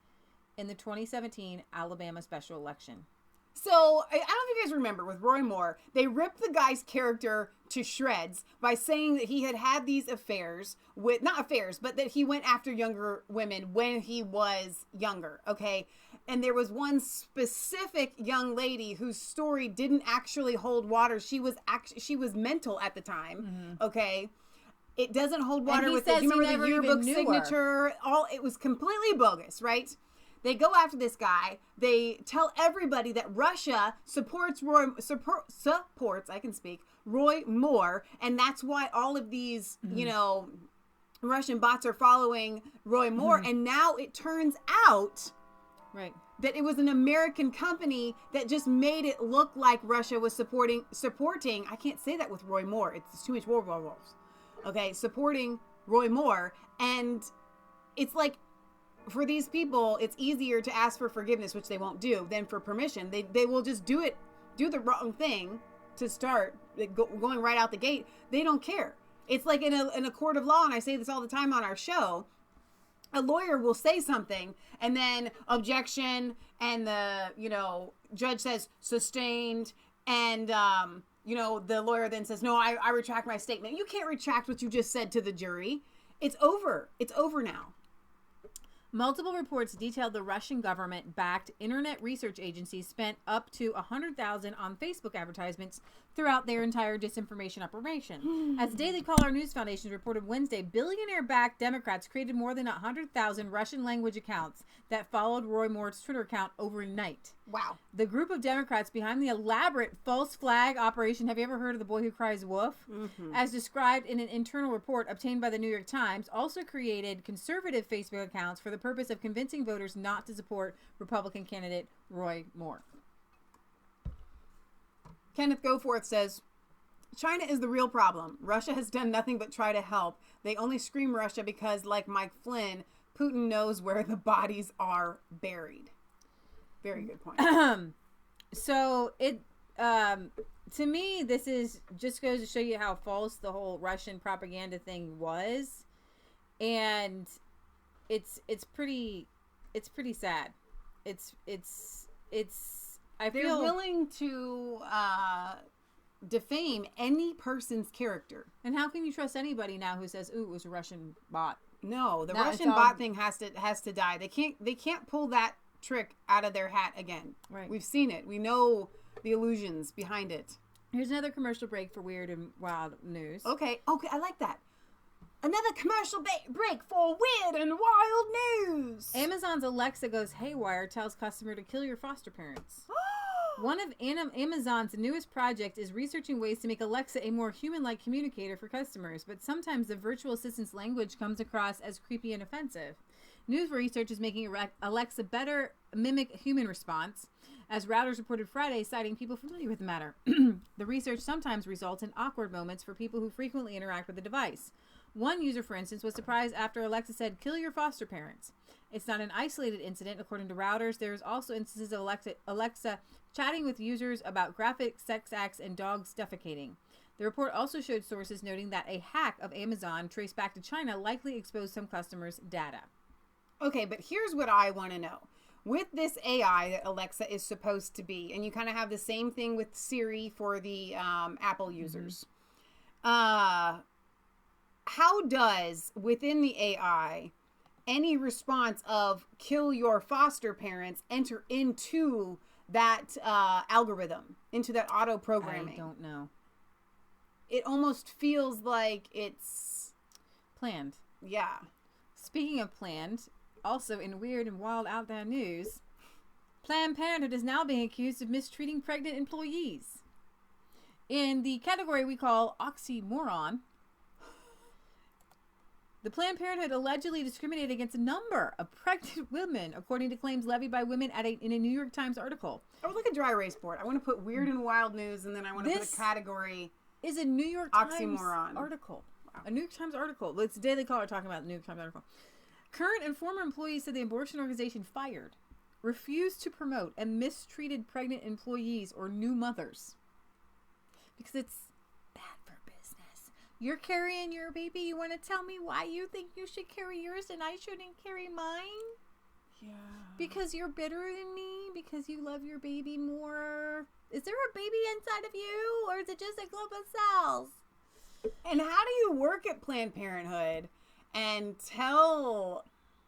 in the 2017 Alabama special election. So, I don't know if you guys remember with Roy Moore, they ripped the guy's character to shreds by saying that he had these affairs with, not affairs, but that he went after younger women when he was younger, okay? And there was one specific young lady whose story didn't actually hold water. She was mental at the time, okay? It doesn't hold water with it. Do you remember the yearbook signature? It was completely bogus, right? They go after this guy. They tell everybody that Russia supports Roy Moore, and that's why all of these, Russian bots are following Roy Moore. And now it turns out that it was an American company that just made it look like Russia was supporting. I can't say that with Roy Moore. It's too much war. Okay, supporting Roy Moore, and it's like, for these people, it's easier to ask for forgiveness, which they won't do, than for permission. They will just do the wrong thing to start going right out the gate. They don't care. It's like in a court of law, and I say this all the time on our show, a lawyer will say something and then objection, and the judge says sustained, and the lawyer then says, no, I retract my statement. You can't retract what you just said to the jury. It's over. It's over now. Multiple reports detailed the Russian government-backed internet research agencies spent up to $100,000 on Facebook advertisements throughout their entire disinformation operation. As Daily Caller News Foundation reported Wednesday, billionaire-backed Democrats created more than 100,000 Russian-language accounts that followed Roy Moore's Twitter account overnight. Wow. The group of Democrats behind the elaborate false flag operation, have you ever heard of the boy who cries wolf? Mm-hmm. As described in an internal report obtained by the New York Times, also created conservative Facebook accounts for the purpose of convincing voters not to support Republican candidate Roy Moore. Kenneth Goforth says, China is the real problem. Russia has done nothing but try to help. They only scream Russia because, like Mike Flynn, Putin knows where the bodies are buried. Very good point. So it, to me, this is just goes to show you how false the whole Russian propaganda thing was, and it's pretty sad. They're willing to defame any person's character. And how can you trust anybody now who says, "Ooh, it was a Russian bot"? No, the Russian bot thing has to die. They can't pull that trick out of their hat again. Right. We've seen it. We know the illusions behind it. Here's another commercial break for weird and wild news. Okay, I like that. Another commercial break for weird and wild news. Amazon's Alexa goes haywire, tells customer to kill your foster parents. One of Amazon's newest projects is researching ways to make Alexa a more human-like communicator for customers, but sometimes the virtual assistant's language comes across as creepy and offensive. News research is making Alexa better mimic human response, as Rodgers reported Friday, citing people familiar with the matter. The research sometimes results in awkward moments for people who frequently interact with the device. One user, for instance, was surprised after Alexa said, "Kill your foster parents." It's not an isolated incident, according to Rodgers. There's also instances of Alexa chatting with users about graphic sex acts and dogs defecating. The report also showed sources noting that a hack of Amazon traced back to China likely exposed some customers' data. Okay, but here's what I want to know. With this AI that Alexa is supposed to be, and you kind of have the same thing with Siri for the Apple users. How does, within the AI, any response of kill your foster parents enter into that algorithm, into that auto programming? I don't know. It almost feels like it's planned. Yeah. Speaking of planned, also in weird and wild out there news, Planned Parenthood is now being accused of mistreating pregnant employees. In the category we call oxymoron, the Planned Parenthood allegedly discriminated against a number of pregnant women, according to claims levied by women in a New York Times article. I would like a dry erase board. I want to put weird and wild news, and then I want to put a category. Is a New York oxymoron. Times article. Wow. A New York Times article. It's Daily Caller talking about the New York Times article. Current and former employees said the abortion organization fired, refused to promote, and mistreated pregnant employees or new mothers. Because it's bad for business. You're carrying your baby. You want to tell me why you think you should carry yours and I shouldn't carry mine? Yeah. Because you're bitter than me? Because you love your baby more? Is there a baby inside of you? Or is it just a clump of cells? And how do you work at Planned Parenthood and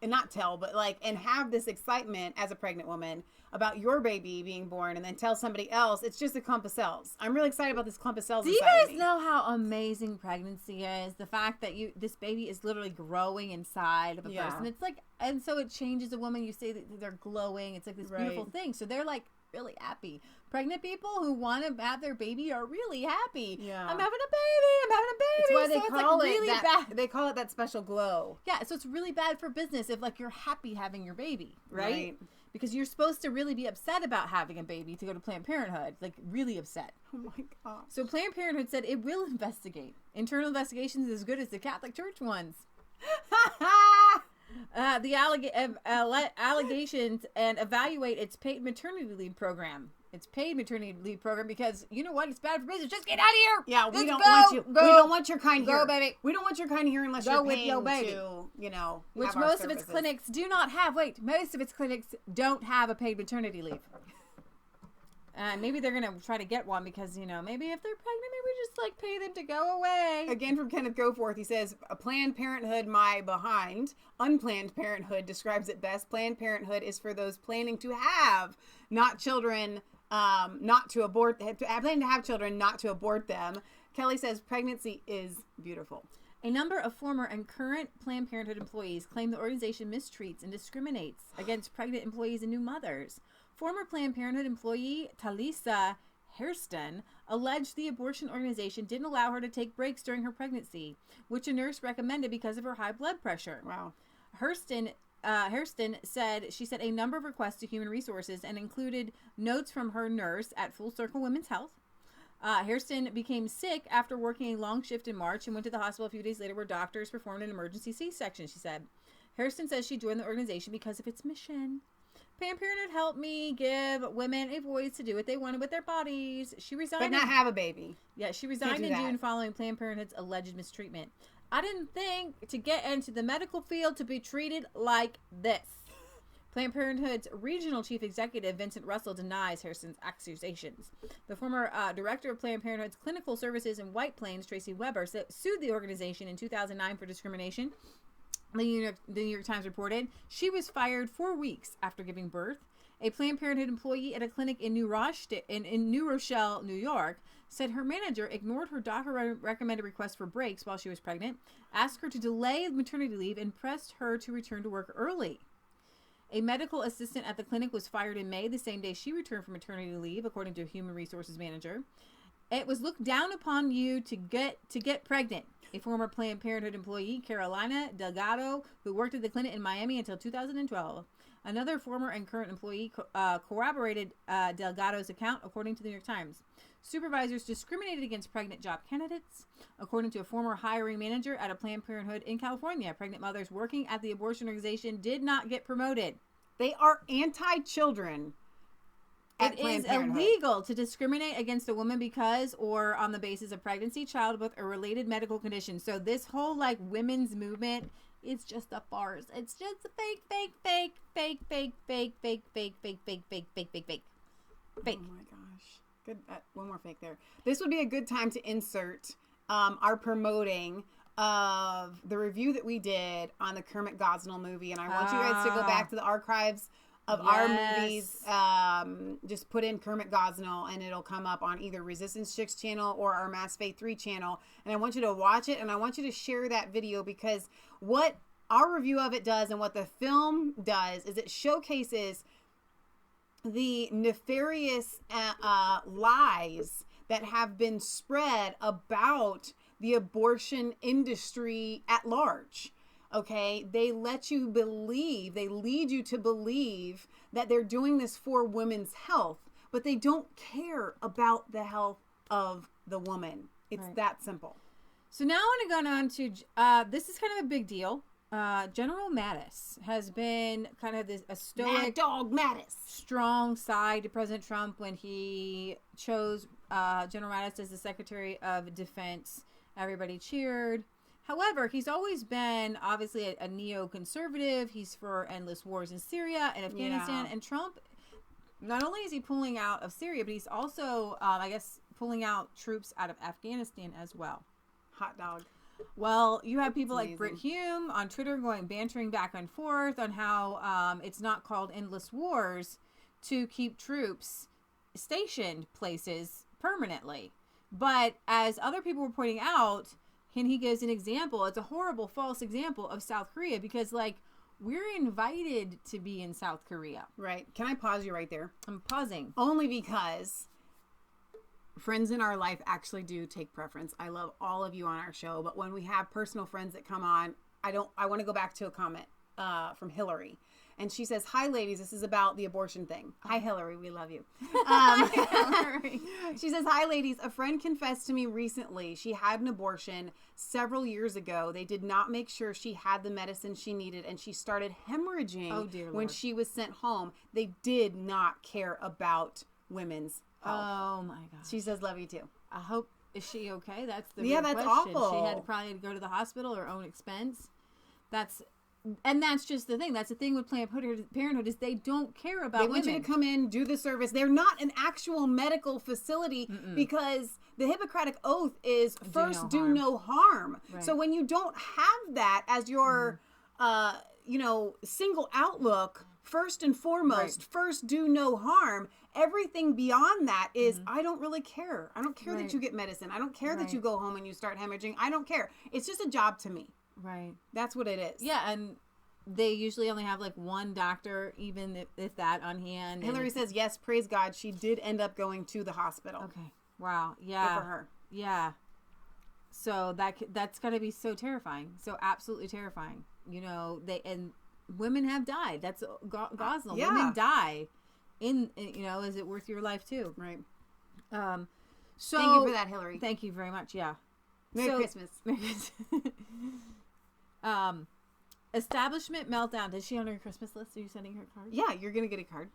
and have this excitement as a pregnant woman about your baby being born, and then tell somebody else it's just a clump of cells? I'm really excited about this clump of cells. Do you guys know how amazing pregnancy is? The fact that this baby is literally growing inside of a person. It's like, and so it changes a woman. You say that they're glowing. It's like this beautiful thing. So they're like really happy. Pregnant people who want to have their baby are really happy. Yeah. I'm having a baby. It's why they call it's like it really that. bad. They call it that special glow. Yeah, so it's really bad for business if you're happy having your baby, right? Because you're supposed to really be upset about having a baby to go to Planned Parenthood, like really upset. Oh my God. So Planned Parenthood said it will investigate. Internal investigations as good as the Catholic Church ones. The allegations and evaluate its paid maternity leave program. It's paid maternity leave program because you know what? It's bad for business. Just get out of here. Yeah, we don't want you. We don't want your kind here. Go, baby. We don't want your kind here unless you're paying your baby to, which most of its clinics do not have. Most of its clinics don't have a paid maternity leave. And maybe they're gonna try to get one because maybe if they're pregnant, maybe just pay them to go away. Again, from Kenneth Goforth, he says, "A Planned Parenthood, my behind. Unplanned Parenthood describes it best. Planned Parenthood is for those planning to have, not children not to abort, planning to have children, not to abort them. Kelly says pregnancy is beautiful. A number of former and current Planned Parenthood employees claim the organization mistreats and discriminates against pregnant employees and new mothers. Former Planned Parenthood employee Talisa Hairston alleged the abortion organization didn't allow her to take breaks during her pregnancy, which a nurse recommended because of her high blood pressure. Wow. Hairston said she sent a number of requests to Human Resources and included notes from her nurse at Full Circle Women's Health. Hairston became sick after working a long shift in March and went to the hospital a few days later where doctors performed an emergency C-section, she said. Hairston says she joined the organization because of its mission. Planned Parenthood helped me give women a voice to do what they wanted with their bodies. She resigned. But not have a baby. Yeah, she resigned in June following Planned Parenthood's alleged mistreatment. I didn't think to get into the medical field to be treated like this. Planned Parenthood's regional chief executive, Vincent Russell, denies Hairston's accusations. The former director of Planned Parenthood's clinical services in White Plains, Tracy Weber, sued the organization in 2009 for discrimination. The New York Times reported she was fired 4 weeks after giving birth. A Planned Parenthood employee at a clinic in New Rochelle, New York, said her manager ignored her doctor-recommended request for breaks while she was pregnant, asked her to delay maternity leave, and pressed her to return to work early. A medical assistant at the clinic was fired in May, the same day she returned from maternity leave, according to a human resources manager. It was looked down upon you to get pregnant. A former Planned Parenthood employee, Carolina Delgado, who worked at the clinic in Miami until 2012. Another former and current employee corroborated Delgado's account, according to the New York Times. Supervisors discriminated against pregnant job candidates. According to a former hiring manager at a Planned Parenthood in California, pregnant mothers working at the abortion organization did not get promoted. They are anti-children. It is illegal to discriminate against a woman because or on the basis of pregnancy, childbirth, or related medical conditions. So this whole like women's movement, it's just a farce. It's just a fake. Oh my gosh. Good. One more fake there. This would be a good time to insert our promoting of the review that we did on the Kermit Gosnell movie. And I want you guys to go back to the archives of our movies. Just put in Kermit Gosnell and it'll come up on either Resistance Chicks channel or our Mass Faith 3 channel. And I want you to watch it and I want you to share that video because what our review of it does and what the film does is it showcases the nefarious lies that have been spread about the abortion industry at large. Okay, they let you believe, they lead you to believe that they're doing this for women's health, but they don't care about the health of the woman. It's that simple. So now I want to go on to, this is kind of a big deal. General Mattis has been kind of a stoic, Mad Dog Mattis, strong side to President Trump when he chose General Mattis as the Secretary of Defense. Everybody cheered. However, he's always been obviously a neoconservative. He's for endless wars in Syria and Afghanistan. Yeah. And Trump, not only is he pulling out of Syria, but he's also, I guess, pulling out troops out of Afghanistan as well. Hot dog. Well, you have people like Britt Hume on Twitter bantering back and forth on how it's not called endless wars to keep troops stationed places permanently. But as other people were pointing out, and he gives an example, it's a horrible false example of South Korea because, like, we're invited to be in South Korea. Right. Can I pause you right there? I'm pausing. Only because friends in our life actually do take preference. I love all of you on our show, but when we have personal friends that come on, I want to go back to a comment from Hillary. And she says, "Hi, ladies. This is about the abortion thing." Hi, Hillary. We love you. She says, "Hi, ladies. A friend confessed to me recently she had an abortion several years ago. They did not make sure she had the medicine she needed, and she started hemorrhaging when she was sent home. They did not care about women's health." Oh, my gosh. She says, "Love you, too." I hope, is she okay? That's the real question. Awful. She had to probably go to the hospital at her own expense. And that's just the thing. That's the thing with Planned Parenthood is they don't care about women. They want you to come in, do the service. They're not an actual medical facility because the Hippocratic Oath is first do no harm. Right. So when you don't have that as your, single outlook first and foremost, first do no harm. Everything beyond that is, I don't really care. I don't care that you get medicine. I don't care that you go home and you start hemorrhaging. I don't care. It's just a job to me. Right. That's what it is. Yeah, and they usually only have like one doctor, even if that, on hand. Hillary says, yes, praise God. She did end up going to the hospital. Okay. Wow. Yeah. Good for her. Yeah. So that's got to be so terrifying. So absolutely terrifying. You know, and women have died. That's Gosnell. Yeah. Women die. You know, is it worth your life too? Right. So thank you for that, Hillary. Thank you very much. Yeah. Merry Christmas. Merry Christmas. Establishment meltdown. Is she on her Christmas list? Are you sending her a card? Yeah, you're going to get a card.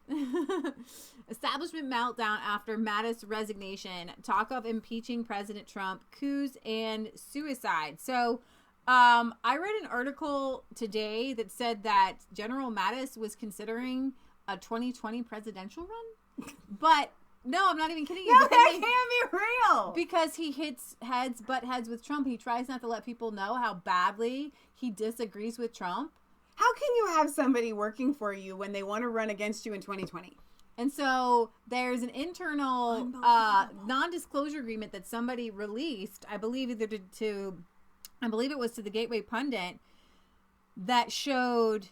Establishment meltdown after Mattis' resignation. Talk of impeaching President Trump. Coups and suicide. So, I read an article today that said that General Mattis was considering a 2020 presidential run. But, no, I'm not even kidding you. No, that can't be real. Because he butt heads with Trump. He tries not to let people know how badly he disagrees with Trump. How can you have somebody working for you when they want to run against you in 2020? And so there's an internal non-disclosure agreement that somebody released, I believe it was to the Gateway Pundit, that showed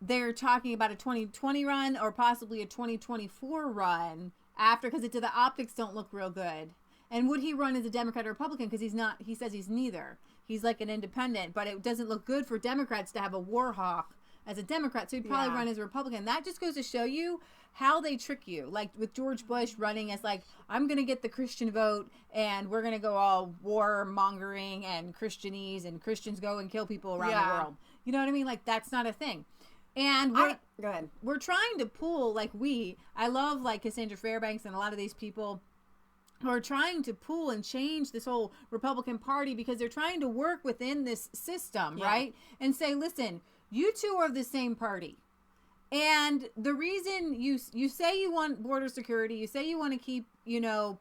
they're talking about a 2020 run or possibly a 2024 run after, because the optics don't look real good. And would he run as a Democrat or Republican? Because he's not. He says he's neither. He's like an independent, but it doesn't look good for Democrats to have a war hawk as a Democrat. So he'd probably run as a Republican. That just goes to show you how they trick you. Like with George Bush running as like, I'm going to get the Christian vote and we're going to go all war mongering and Christianese and Christians go and kill people around the world. You know what I mean? Like that's not a thing. And go ahead. We're trying to pull, I love like Cassandra Fairbanks and a lot of these people are trying to pull and change this whole Republican Party because they're trying to work within this system, right? And say, listen, you two are the same party. And the reason you say you want border security, you say you want to keep,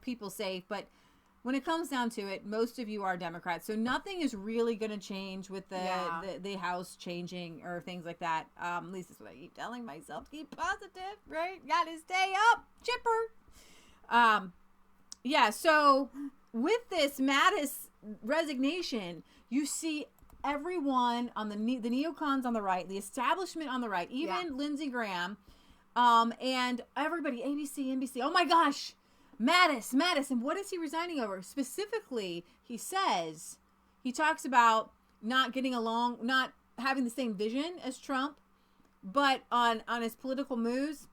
people safe, but when it comes down to it, most of you are Democrats. So nothing is really going to change with the House changing or things like that. At least that's what I keep telling myself. Keep positive, right? Got to stay up, chipper. So with this Mattis resignation, you see everyone on the neocons on the right, the establishment on the right, even Lindsey Graham, and everybody, ABC, NBC. Oh my gosh, Mattis. And what is he resigning over? Specifically, he talks about not getting along, not having the same vision as Trump, but on his political moves,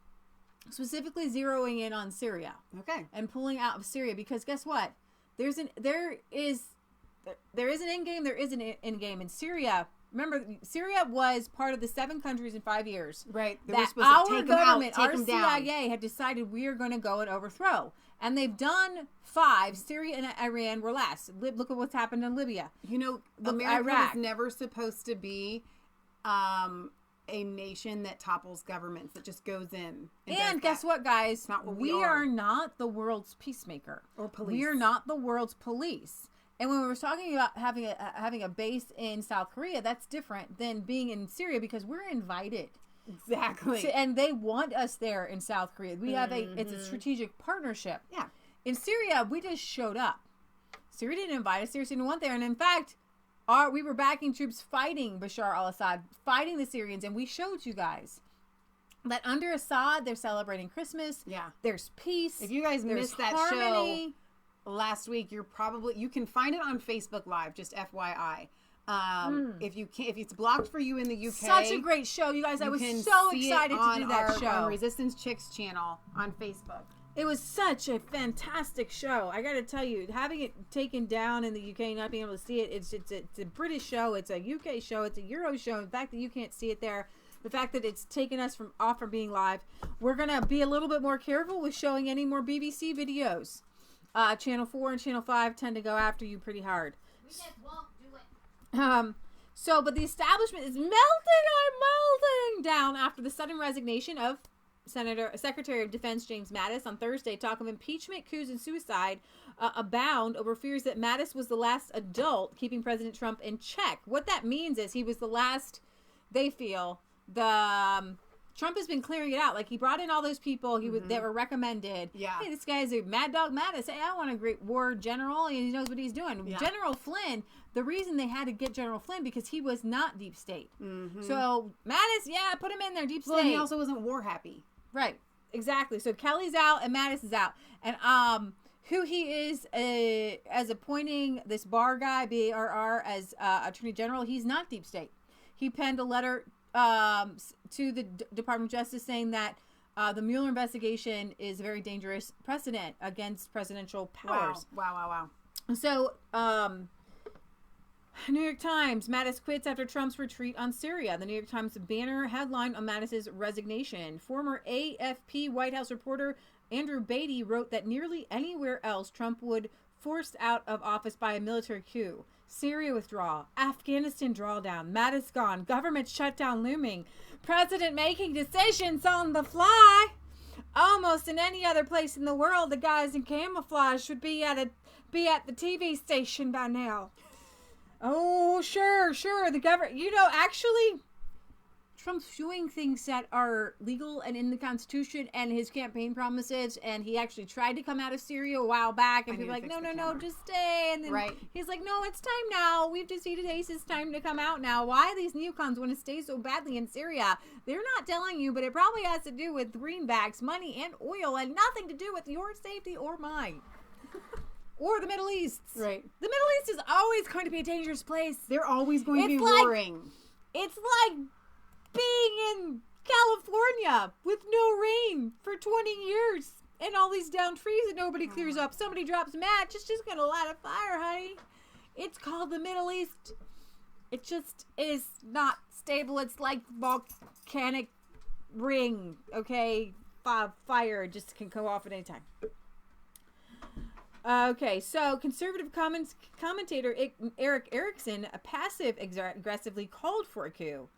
specifically zeroing in on Syria. Okay. And pulling out of Syria, because guess what? There is an end game, there is an end game in Syria. Remember, Syria was part of the 7 countries in 5 years. Right. That our government, our CIA had decided we are going to go and overthrow. And they've done 5. Syria and Iran were last. Look at what's happened in Libya. America was never supposed to be a nation that topples governments, that just goes in. And guess what, guys? It's not what we are not the world's peacemaker. Or police. We are not the world's police. And when we were talking about having a base in South Korea, that's different than being in Syria because we're invited. Exactly. And they want us there in South Korea. We have it's a strategic partnership. Yeah. In Syria, we just showed up. Syria didn't invite us. Syria didn't want there. And in fact, we were backing troops fighting Bashar al-Assad, fighting the Syrians. And we showed you guys that under Assad, they're celebrating Christmas. Yeah. There's peace. If you guys missed that harmony. Show last week, you can find it on Facebook Live, just FYI. If it's blocked for you in the UK, such a great show, you guys. I was so excited to do that show on Resistance Chicks channel on Facebook. It was such a fantastic show. I got to tell you, having it taken down in the UK, not being able to see it, it's a British show, it's a UK show, it's a Euro show. The fact that you can't see it there, the fact that it's taken us off from being live, we're gonna be a little bit more careful with showing any more BBC videos. Channel 4 and Channel 5 tend to go after you pretty hard. We just won't do it. But the establishment is melting down after the sudden resignation of Secretary of Defense James Mattis on Thursday. Talk of impeachment, coups, and suicide abound over fears that Mattis was the last adult keeping President Trump in check. What that means is he was the last, they feel, Trump has been clearing it out. Like, he brought in all those people that were recommended. Yeah. Hey, this guy's a Mad Dog Mattis. Hey, I want a great war general, and he knows what he's doing. Yeah. General Flynn, the reason they had to get General Flynn, because he was not deep state. So, Mattis, put him in there, deep state. Well, he also wasn't war happy. Right. Exactly. So, Kelly's out, and Mattis is out. And who he is as appointing this Barr guy, BARR, as Attorney General, he's not deep state. He penned a letter to the Department of Justice saying that the Mueller investigation is a very dangerous precedent against presidential powers. Wow. So, New York Times, Mattis quits after Trump's retreat on Syria. The New York Times banner headline on Mattis's resignation. Former AFP White House reporter Andrew Beatty wrote that nearly anywhere else Trump would forced out of office by a military coup. Syria withdrawal, Afghanistan drawdown, Mattis gone, government shutdown looming, president making decisions on the fly. Almost in any other place in the world, the guys in camouflage should be at the TV station by now. Oh, sure, the government, actually, Trump's doing things that are legal and in the Constitution and his campaign promises, and he actually tried to come out of Syria a while back, and people were like, no, just stay, and then he's like, no, it's time now, we've defeated ISIS, it's time to come out now. Why these neocons want to stay so badly in Syria? They're not telling you, but it probably has to do with greenbacks, money, and oil, and nothing to do with your safety or mine. Or the Middle East. Right. The Middle East is always going to be a dangerous place. They're always going to be warring. It's like being in California with no rain for 20 years and all these downed trees that nobody clears up. Somebody drops a match, it's just going to light a fire, honey. It's called the Middle East. It just is not stable. It's like volcanic ring, okay? Fire just can go off at any time. Okay, so conservative commentator Eric Erickson, passive-aggressively called for a coup.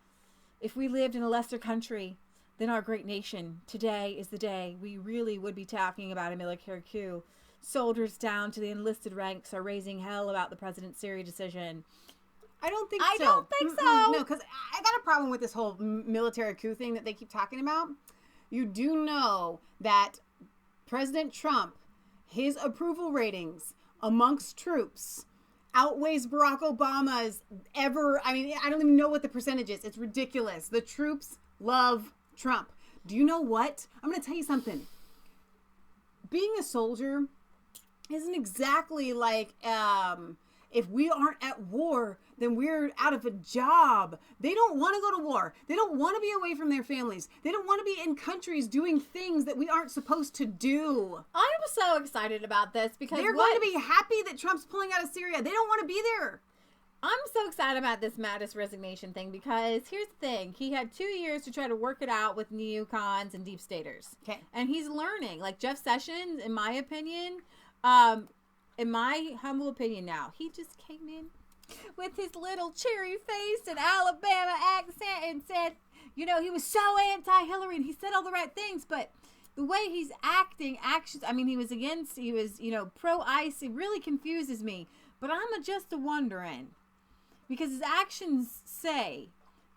If we lived in a lesser country than our great nation, today is the day we really would be talking about a military coup. Soldiers down to the enlisted ranks are raising hell about the president's Syria decision. I don't think so. No, because I got a problem with this whole military coup thing that they keep talking about. You do know that President Trump, his approval ratings amongst troops outweighs Barack Obama's ever. I mean, I don't even know what the percentage is. It's ridiculous. The troops love Trump. Do you know what? I'm going to tell you something. Being a soldier isn't exactly like if we aren't at war, then we're out of a job. They don't want to go to war. They don't want to be away from their families. They don't want to be in countries doing things that we aren't supposed to do. I'm so excited about this because they're going to be happy that Trump's pulling out of Syria. They don't want to be there. I'm so excited about this Mattis resignation thing because here's the thing. He had 2 years to try to work it out with neocons and deep staters. Okay. And he's learning. Like Jeff Sessions, in my opinion, in my humble opinion now, he just came in with his little cherry face and Alabama accent and said, you know, he was so anti-Hillary and he said all the right things, but the way he's actions, I mean, he was, you know, pro-ICE. It really confuses me. But I'm just wondering, because his actions say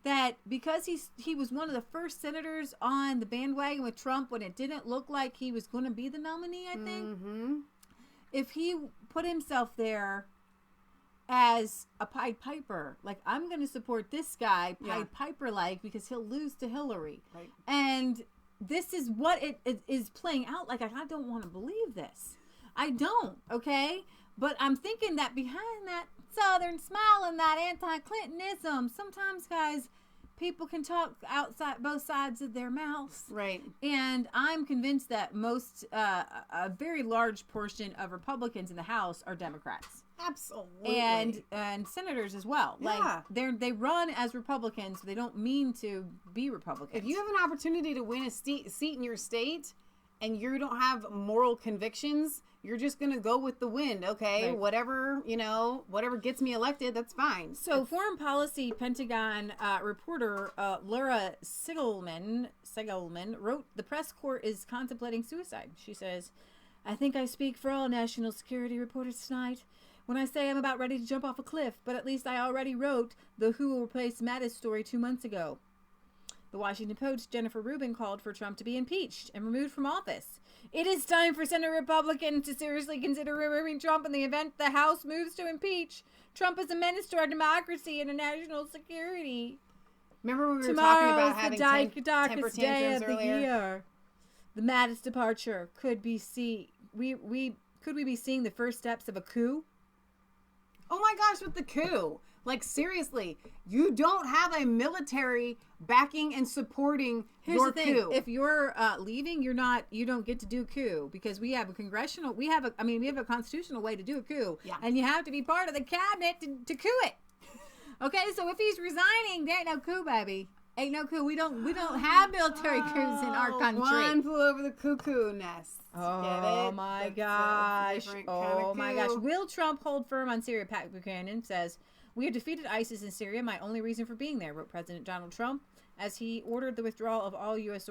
that because he was one of the first senators on the bandwagon with Trump when it didn't look like he was going to be the nominee, I think. Mm-hmm. If he put himself there as a Pied Piper, like, I'm going to support this guy, Pied Piper-like, because he'll lose to Hillary. Right. And this is what it is playing out like. I don't want to believe this. I don't, okay? But I'm thinking that behind that Southern smile and that anti-Clintonism, sometimes, guys, people can talk outside both sides of their mouths. Right. And I'm convinced that a very large portion of Republicans in the House are Democrats. Absolutely. And senators as well. Yeah. Like, they run as Republicans, but they don't mean to be Republicans. If you have an opportunity to win a seat in your state and you don't have moral convictions, you're just going to go with the wind. Okay, right. Whatever gets me elected, that's fine. So foreign policy Pentagon reporter Laura Sigelman wrote, the press corps is contemplating suicide. She says, I think I speak for all national security reporters tonight when I say I'm about ready to jump off a cliff, but at least I already wrote the Who Will Replace Mattis story 2 months ago. The Washington Post's Jennifer Rubin called for Trump to be impeached and removed from office. It is time for Senate Republicans to seriously consider removing Trump in the event the House moves to impeach. Trump is a menace to our democracy and national security. Remember when we were Tomorrow's talking about having the darkest day of the year. The Mattis departure could be could we be seeing the first steps of a coup? Oh my gosh, with the coup. Like, seriously, you don't have a military backing and supporting your coup. If you're leaving, you don't get to do coup, because we have a constitutional way to do a coup. Yeah. And you have to be part of the cabinet to coup it. Okay, so if he's resigning, there ain't no coup, baby. Ain't no coup. We don't have military coups in our country. One flew over the cuckoo nest. Oh my gosh. Oh my gosh. Will Trump hold firm on Syria? Pat Buchanan says, "We have defeated ISIS in Syria. My only reason for being there," wrote President Donald Trump as he ordered the withdrawal of all U.S.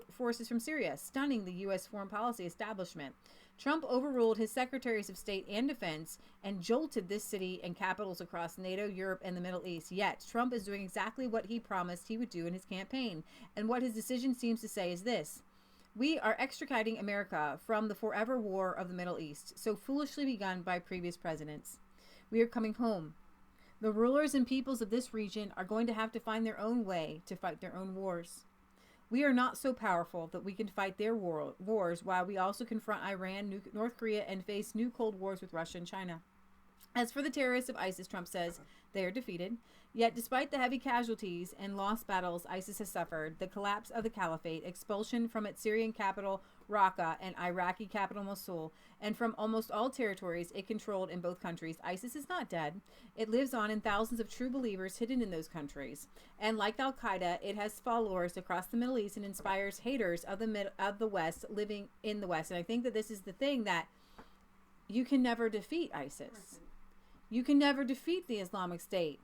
forces from Syria, stunning the U.S. foreign policy establishment. Trump overruled his secretaries of state and defense and jolted this city and capitals across NATO, Europe, and the Middle East. Yet, Trump is doing exactly what he promised he would do in his campaign. And what his decision seems to say is this: "We are extricating America from the forever war of the Middle East, so foolishly begun by previous presidents. We are coming home. The rulers and peoples of this region are going to have to find their own way to fight their own wars. We are not so powerful that we can fight their wars while we also confront Iran, North Korea, and face new Cold Wars with Russia and China. As for the terrorists of ISIS," Trump says, "they are defeated. Yet despite the heavy casualties and lost battles ISIS has suffered, the collapse of the caliphate, expulsion from its Syrian capital Raqqa and Iraqi capital Mosul, and from almost all territories it controlled in both countries, ISIS is not dead. It lives on in thousands of true believers hidden in those countries. And like Al-Qaeda, it has followers across the Middle East and inspires haters of the West living in the West." And I think that this is the thing, that you can never defeat ISIS. You can never defeat the Islamic State.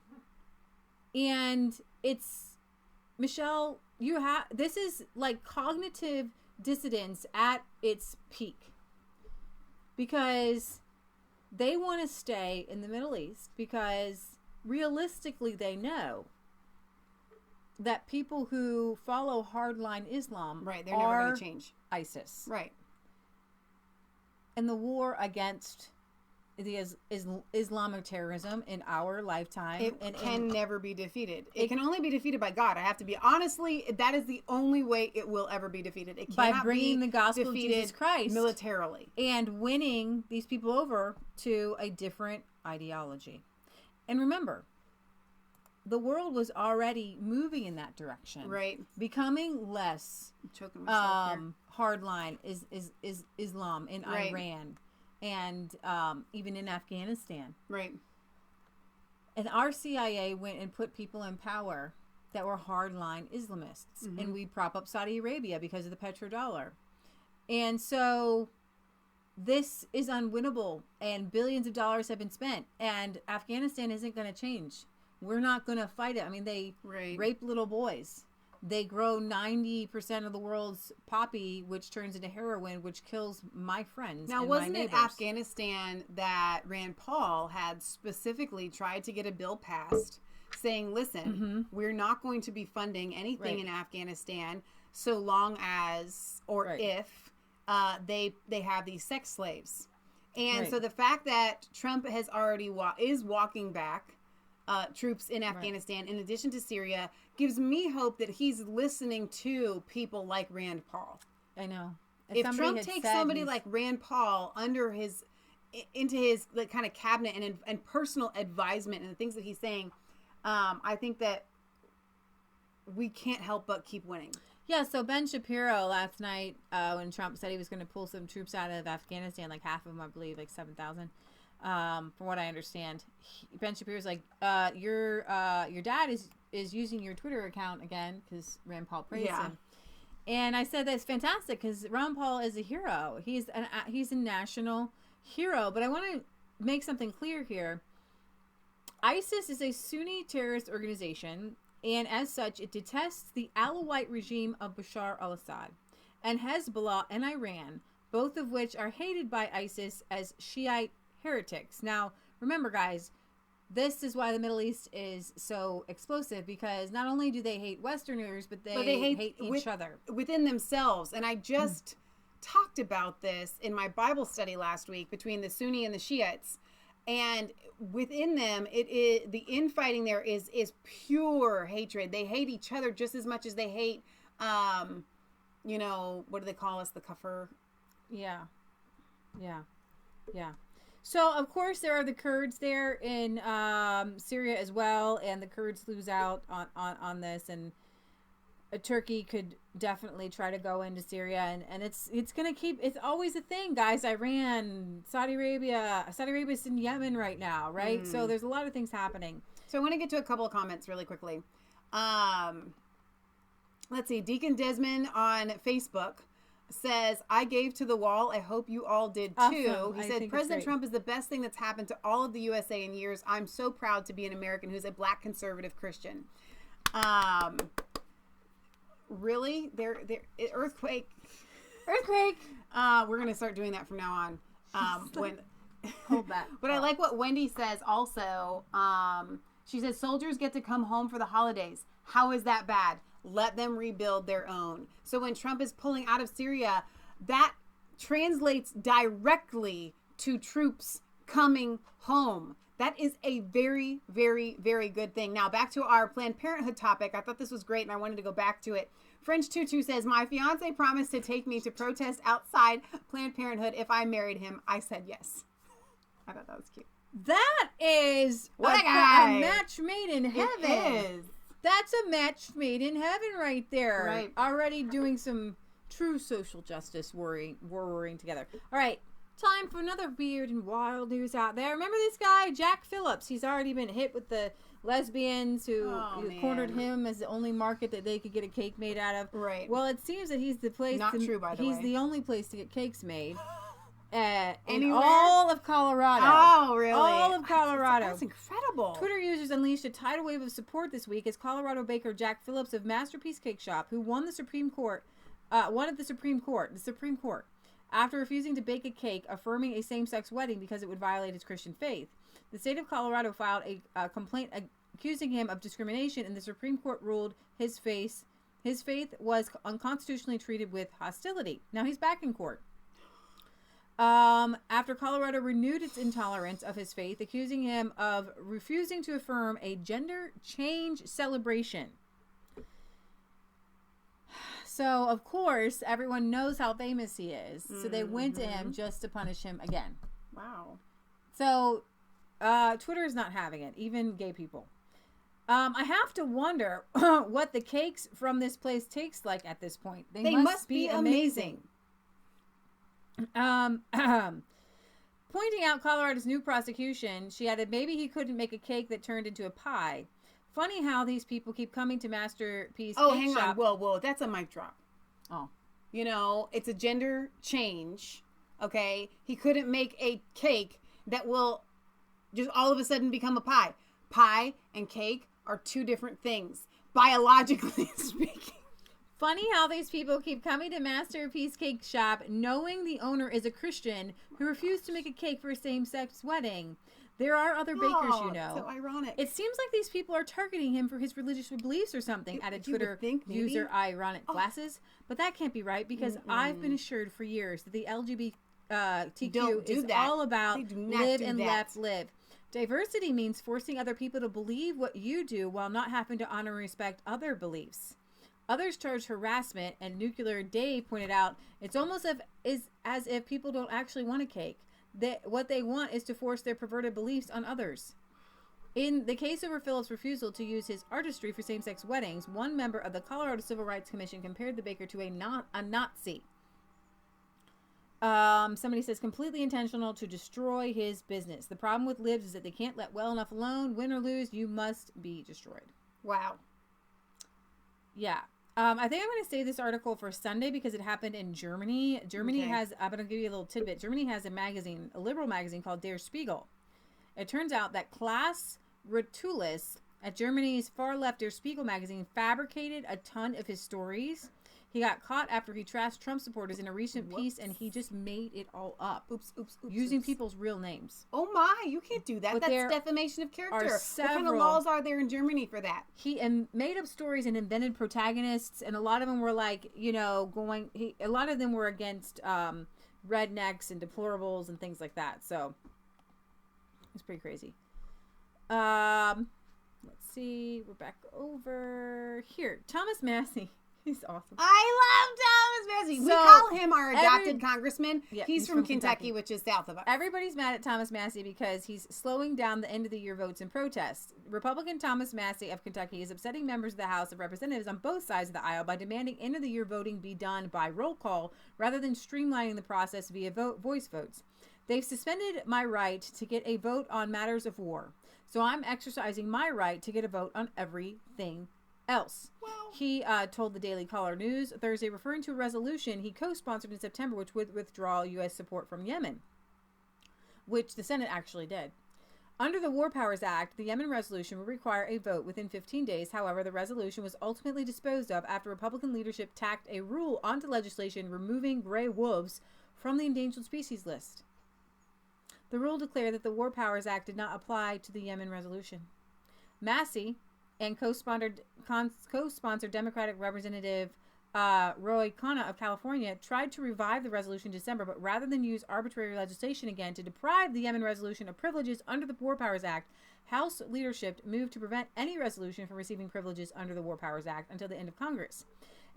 And it's, Michelle, this is like cognitive dissonance at its peak, because they want to stay in the Middle East because realistically they know that people who follow hardline Islam they're never going to change ISIS. Right. And the war against the Islamic terrorism in our lifetime can never be defeated. It can only be defeated by God. I have to be honestly, that is the only way it will ever be defeated. It cannot by bringing the gospel of Jesus Christ militarily and winning these people over to a different ideology. And remember, the world was already moving in that direction, right? Becoming less hardline is Islam in Iran. And even in Afghanistan. Right. And our CIA went and put people in power that were hardline Islamists. Mm-hmm. And we'd prop up Saudi Arabia because of the petrodollar. And so this is unwinnable, and billions of dollars have been spent. And Afghanistan isn't going to change. We're not going to fight it. I mean, they rape little boys. They grow 90% of the world's poppy, which turns into heroin, which kills my friends. Now, wasn't it Afghanistan that Rand Paul had specifically tried to get a bill passed saying, listen, we're not going to be funding anything in Afghanistan so long as, or if, they have these sex slaves. And so the fact that Trump has already is walking back troops in Afghanistan, in addition to Syria, gives me hope that he's listening to people like Rand Paul. I know. If Trump takes somebody like Rand Paul into his like kind of cabinet and personal advisement and the things that he's saying, I think that we can't help but keep winning. Yeah, so Ben Shapiro last night, when Trump said he was going to pull some troops out of Afghanistan, like half of them, I believe, like 7,000. From what I understand, Ben Shapiro's like, your dad is using your Twitter account again because Rand Paul praised him. And I said that's fantastic because Rand Paul is a hero. He's a national hero. But I want to make something clear here. ISIS is a Sunni terrorist organization, and as such, it detests the Alawite regime of Bashar al-Assad and Hezbollah and Iran, both of which are hated by ISIS as Shiite heretics. Now, remember, guys, this is why the Middle East is so explosive, because not only do they hate Westerners, but they hate each other within themselves. And I just talked about this in my Bible study last week between the Sunni and the Shiites. And within them, it is the infighting there is pure hatred. They hate each other just as much as they hate, you know, what do they call us? The kafir. Yeah. So, of course, there are the Kurds there in Syria as well, and the Kurds lose out on this, and Turkey could definitely try to go into Syria, and it's going to keep, it's always a thing, guys. Iran, Saudi Arabia's in Yemen right now, right? So there's a lot of things happening. So I want to get to a couple of comments really quickly. Let's see, Deacon Desmond on Facebook says, I gave to the wall. I hope you all did too. Awesome. He said, President Trump is the best thing that's happened to all of the USA in years. I'm so proud to be an American who's a black conservative Christian. Really? Earthquake. We're going to start doing that from now on. Hold that. But I like what Wendy says also. She says, soldiers get to come home for the holidays. How is that bad? Let them rebuild their own. So when Trump is pulling out of Syria, that translates directly to troops coming home. That is a very, very, very good thing. Now, back to our Planned Parenthood topic. I thought this was great, and I wanted to go back to it. French Tutu says, my fiance promised to take me to protest outside Planned Parenthood if I married him. I said yes. I thought that was cute. That is a match made in heaven. It is. That's a match made in heaven right there. Right. Already doing some true social justice worrying together. All right. Time for another weird and wild news out there. Remember this guy, Jack Phillips? He's already been hit with the lesbians who cornered him as the only market that they could get a cake made out of. Right. Well, it seems that he's the place. Not true, by the way. He's the only place to get cakes made. In Anywhere? all of Colorado. Oh, really? All of Colorado. That's incredible. Twitter users unleashed a tidal wave of support this week as Colorado baker Jack Phillips of Masterpiece Cake Shop, who won the Supreme Court, after refusing to bake a cake affirming a same-sex wedding because it would violate his Christian faith. The state of Colorado filed a complaint accusing him of discrimination, and the Supreme Court ruled his faith was unconstitutionally treated with hostility. Now he's back in court. After Colorado renewed its intolerance of his faith, accusing him of refusing to affirm a gender change celebration. So, of course, everyone knows how famous he is. So they went to him just to punish him again. Wow. So, Twitter is not having it, even gay people. I have to wonder what the cakes from this place taste like at this point. They must be amazing. Pointing out Colorado's new prosecution, she added, maybe he couldn't make a cake that turned into a pie. Funny how these people keep coming to Masterpiece Cake hang Shop. on. Whoa. That's a mic drop. Oh. You know, it's a gender change. Okay? He couldn't make a cake that will just all of a sudden become a pie. Pie and cake are two different things, biologically speaking. Funny how these people keep coming to Masterpiece Cake Shop knowing the owner is a Christian who refused to make a cake for a same-sex wedding. There are other bakers, you know. So ironic. It seems like these people are targeting him for his religious beliefs or something, added Twitter user Ironic Glasses. But that can't be right because I've been assured for years that the LGBTQ is all about live and let live. Diversity means forcing other people to believe what you do while not having to honor and respect other beliefs. Others charge harassment, and Nuclear Dave pointed out it's almost as if people don't actually want a cake. What they want is to force their perverted beliefs on others. In the case over Phillips' refusal to use his artistry for same-sex weddings, one member of the Colorado Civil Rights Commission compared the baker to a Nazi. Somebody says completely intentional to destroy his business. The problem with libs is that they can't let well enough alone. Win or lose, you must be destroyed. Wow. Yeah. I think I'm going to save this article for Sunday because it happened in Germany. Germany has, I'm going to give you a little tidbit. Germany has a magazine, a liberal magazine called Der Spiegel. It turns out that Klaas Rutulis at Germany's far-left Der Spiegel magazine fabricated a ton of his stories. He got caught after he trashed Trump supporters in a recent piece, and he just made it all up. Using people's real names. Oh my, you can't do that. But That's defamation of character. What several, kind of laws are there in Germany for that? He made up stories and invented protagonists, and a lot of them were like, you know, a lot of them were against rednecks and deplorables and things like that. So it's pretty crazy. Let's see. We're back over here. Thomas Massey. He's awesome. I love Thomas Massey. We call him our adopted congressman. Yeah, he's from Kentucky, which is south of us. Everybody's mad at Thomas Massey because he's slowing down the end-of-the-year votes and protests. Republican Thomas Massey of Kentucky is upsetting members of the House of Representatives on both sides of the aisle by demanding end-of-the-year voting be done by roll call rather than streamlining the process via voice votes. They've suspended my right to get a vote on matters of war, so I'm exercising my right to get a vote on everything else. He told the Daily Caller News Thursday, referring to a resolution he co-sponsored in September, which would withdraw U.S. support from Yemen, which the Senate actually did. Under the War Powers Act, the Yemen resolution would require a vote within 15 days. However, the resolution was ultimately disposed of after Republican leadership tacked a rule onto legislation removing gray wolves from the endangered species list. The rule declared that the War Powers Act did not apply to the Yemen resolution. Massey and co-sponsored Democratic Representative Roy Khanna of California tried to revive the resolution in December, but rather than use arbitrary legislation again to deprive the Yemen resolution of privileges under the War Powers Act, House leadership moved to prevent any resolution from receiving privileges under the War Powers Act until the end of Congress.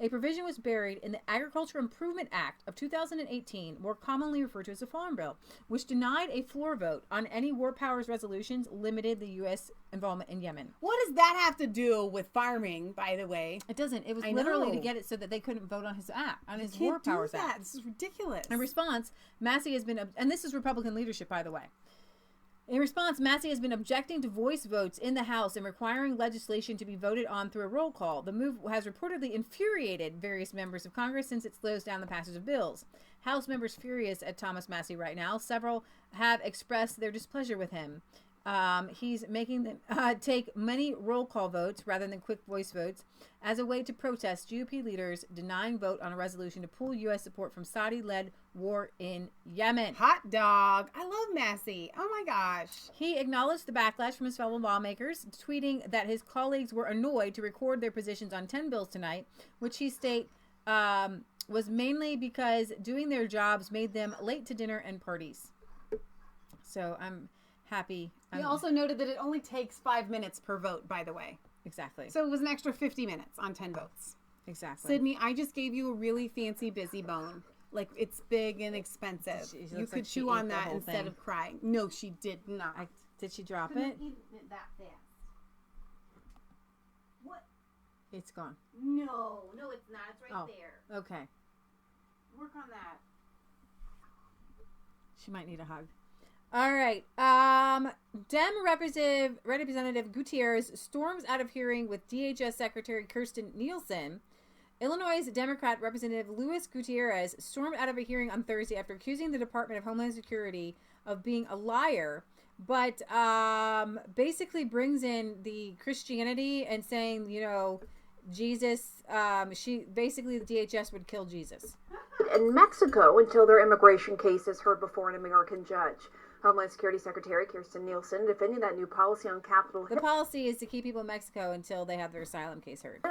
A provision was buried in the Agriculture Improvement Act of 2018, more commonly referred to as the Farm Bill, which denied a floor vote on any war powers resolutions, limited the U.S. involvement in Yemen. What does that have to do with farming, by the way? It doesn't. It was literally to get it so that they couldn't vote on his act, on his War Powers Act. This is ridiculous. In response, Massey has been, and this is Republican leadership, by the way. In response, Massey has been objecting to voice votes in the House and requiring legislation to be voted on through a roll call. The move has reportedly infuriated various members of Congress since it slows down the passage of bills. House members furious at Thomas Massey right now. Several have expressed their displeasure with him. He's making them take many roll call votes rather than quick voice votes as a way to protest GOP leaders denying vote on a resolution to pull U.S. support from Saudi-led war in Yemen. Hot dog. I love Massey. Oh my gosh. He acknowledged the backlash from his fellow lawmakers, tweeting that his colleagues were annoyed to record their positions on 10 bills tonight, which he stated was mainly because doing their jobs made them late to dinner and parties. So I'm happy. He also noted that it only takes 5 minutes per vote, by the way. Exactly. So it was an extra 50 minutes on 10 votes. Exactly. Sydney, I just gave you a really fancy busy bone. Like, it's big and expensive. You could chew on that instead of crying. No, she did not. Did she drop it? Eat it that fast. What? It's gone. No, it's not. It's right there. Okay. Work on that. She might need a hug. All right. Dem Representative Gutierrez storms out of hearing with DHS Secretary Kirstjen Nielsen. Illinois Democrat Representative Luis Gutierrez stormed out of a hearing on Thursday after accusing the Department of Homeland Security of being a liar, but basically brings in the Christianity and saying, you know, Jesus, the DHS would kill Jesus. In Mexico, until their immigration case is heard before an American judge. Homeland Security Secretary Kirstjen Nielsen defending that new policy on Capitol Hill. The policy is to keep people in Mexico until they have their asylum case heard.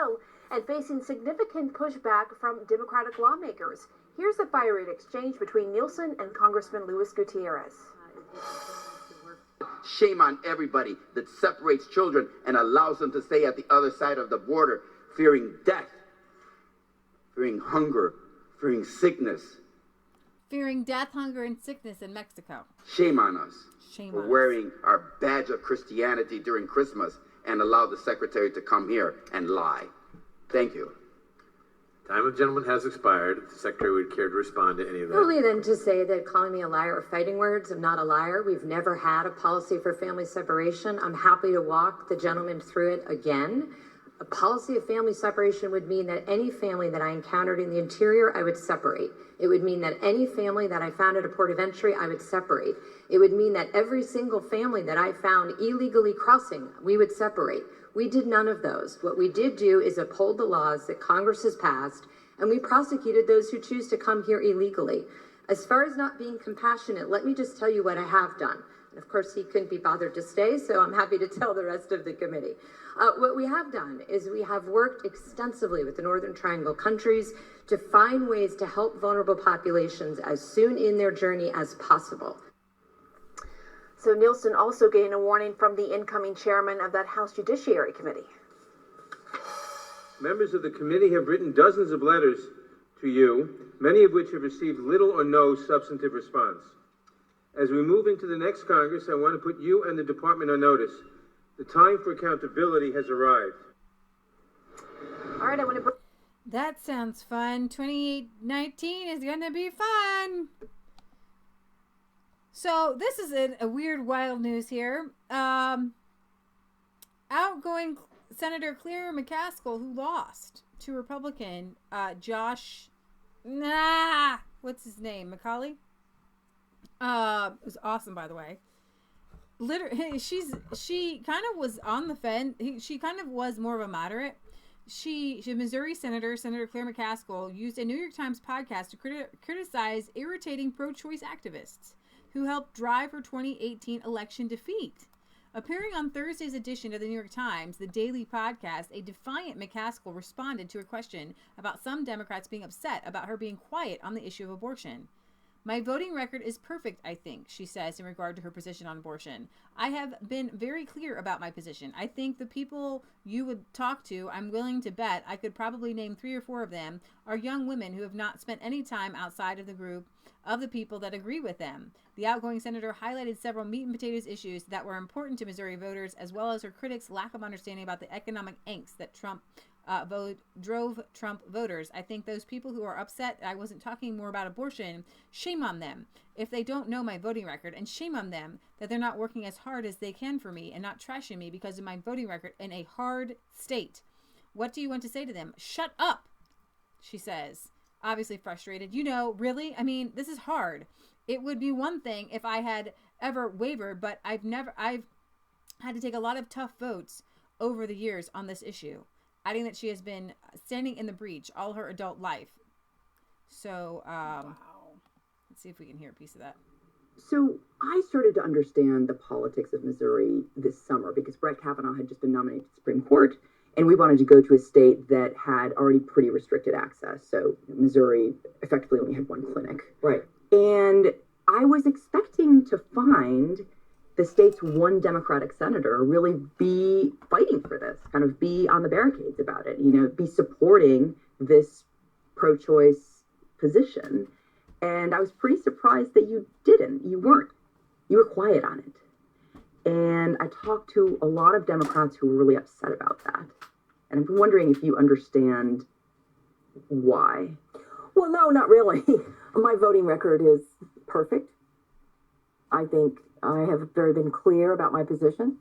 And facing significant pushback from Democratic lawmakers. Here's a fiery exchange between Nielsen and Congressman Luis Gutierrez. Shame on everybody that separates children and allows them to stay at the other side of the border, fearing death, fearing hunger, fearing sickness. Fearing death, hunger, and sickness in Mexico. Shame on us. Shame for on wearing our badge of Christianity during Christmas and allow the secretary to come here and lie. Thank you. Time of gentleman has expired. If the secretary would care to respond to any of that. Only then to say that calling me a liar are fighting words. I'm not a liar. We've never had a policy for family separation. I'm happy to walk the gentleman through it again. A policy of family separation would mean that any family that I encountered in the interior, I would separate. It would mean that any family that I found at a port of entry, I would separate. It would mean that every single family that I found illegally crossing, we would separate. We did none of those. What we did do is uphold the laws that Congress has passed, and we prosecuted those who choose to come here illegally. As far as not being compassionate, let me just tell you what I have done. And of course, he couldn't be bothered to stay, so I'm happy to tell the rest of the committee. What we have done is we have worked extensively with the Northern Triangle countries to find ways to help vulnerable populations as soon in their journey as possible. So Nielsen also getting a warning from the incoming chairman of that House Judiciary Committee. Members of the committee have written dozens of letters to you, many of which have received little or no substantive response. As we move into the next Congress, I want to put you and the department on notice. The time for accountability has arrived. All right, I want to... That sounds fun. 2019 is going to be fun. So this is a weird, wild news here. Outgoing Senator Claire McCaskill, who lost to Republican Josh... what's his name? McCauley? It was awesome, by the way. Literally, she kind of was on the fence. She kind of was more of a moderate. She Missouri Senator Claire McCaskill used a New York Times podcast to criticize irritating pro-choice activists who helped drive her 2018 election defeat. Appearing on Thursday's edition of the New York Times, the daily podcast, a defiant McCaskill responded to a question about some Democrats being upset about her being quiet on the issue of abortion. My voting record is perfect, I think, she says in regard to her position on abortion. I have been very clear about my position. I think the people you would talk to, I'm willing to bet, I could probably name 3 or 4 of them, are young women who have not spent any time outside of the group of the people that agree with them. The outgoing senator highlighted several meat and potatoes issues that were important to Missouri voters, as well as her critics' lack of understanding about the economic angst that drove Trump voters. I think those people who are upset I wasn't talking more about abortion, shame on them if they don't know my voting record, and shame on them that they're not working as hard as they can for me and not trashing me because of my voting record in a hard state. What do you want to say to them? Shut up, she says, obviously frustrated. Really? I mean, this is hard. It would be one thing if I had ever wavered, but I've had to take a lot of tough votes over the years on this issue. Adding that she has been standing in the breach all her adult life. So, wow. Let's see if we can hear a piece of that. So I started to understand the politics of Missouri this summer because Brett Kavanaugh had just been nominated to the Supreme Court, and we wanted to go to a state that had already pretty restricted access. So Missouri effectively only had one clinic. Right. And I was expecting to find the state's one Democratic senator really be fighting for this, kind of be on the barricades about it, be supporting this pro-choice position. And I was pretty surprised that you didn't. You weren't. You were quiet on it. And I talked to a lot of Democrats who were really upset about that. And I'm wondering if you understand why. Well, no, not really. My voting record is perfect. I think I have been clear about my position.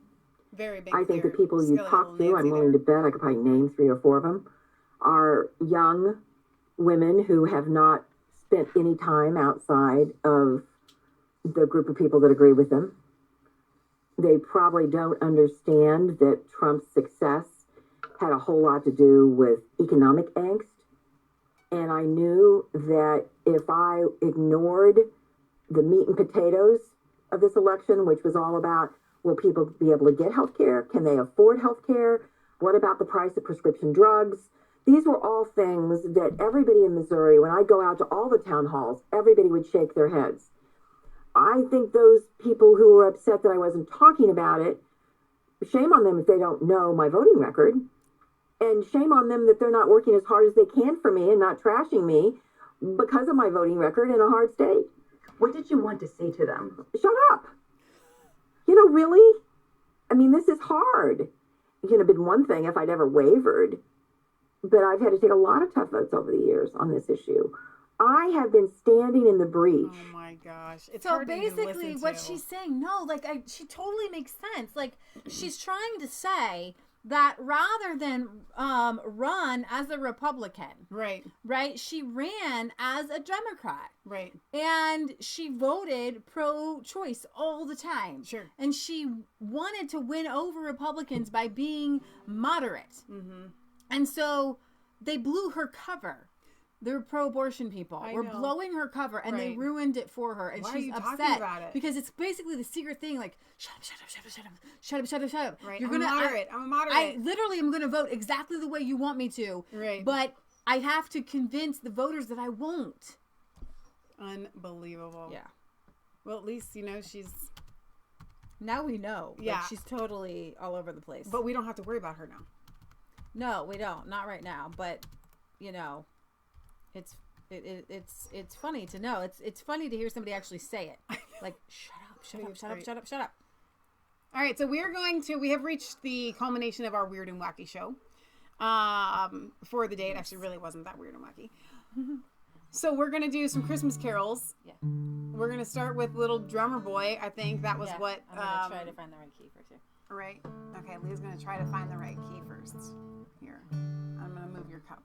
Very big. I think the people you talk to, I'm willing to bet, I could probably name 3 or 4 of them, are young women who have not spent any time outside of the group of people that agree with them. They probably don't understand that Trump's success had a whole lot to do with economic angst. And I knew that if I ignored the meat and potatoes of this election, which was all about, will people be able to get health care? Can they afford health care? What about the price of prescription drugs? These were all things that everybody in Missouri, when I go out to all the town halls, everybody would shake their heads. I think those people who were upset that I wasn't talking about it, shame on them if they don't know my voting record, and shame on them that they're not working as hard as they can for me and not trashing me because of my voting record in a hard state. What did you want to say to them? Shut up. Really? I mean, this is hard. It could have been one thing if I'd ever wavered, but I've had to take a lot of tough votes over the years on this issue. I have been standing in the breach. Oh my gosh. It's so hard basically to what she's saying, she totally makes sense. Like, she's trying to say that rather than run as a Republican, right, she ran as a Democrat, right, and she voted pro-choice all the time, sure, and she wanted to win over Republicans by being moderate, and so they blew her cover. They're pro-abortion people. We're blowing her cover, and they ruined it for her, and she's upset about it? because it's basically the secret thing, like shut up, shut up, shut up, shut up, shut up, shut up, shut up. Right. I'm a moderate. I literally am gonna vote exactly the way you want me to. Right. But I have to convince the voters that I won't. Unbelievable. Yeah. Well, at least she's. Now we know. Yeah. Like, she's totally all over the place. But we don't have to worry about her now. No, we don't. Not right now. But It's funny to know. It's funny to hear somebody actually say it. Like, shut up, shut up, shut up, shut up, shut up. All right, so we have reached the culmination of our weird and wacky show. For the day. It actually really wasn't that weird and wacky. So we're going to do some Christmas carols. Yeah. We're going to start with Little Drummer Boy. I think that was what... I'm going to try to find the right key first here. Right. Okay, Leah's going to try to find the right key first. Here. I'm going to move your cup.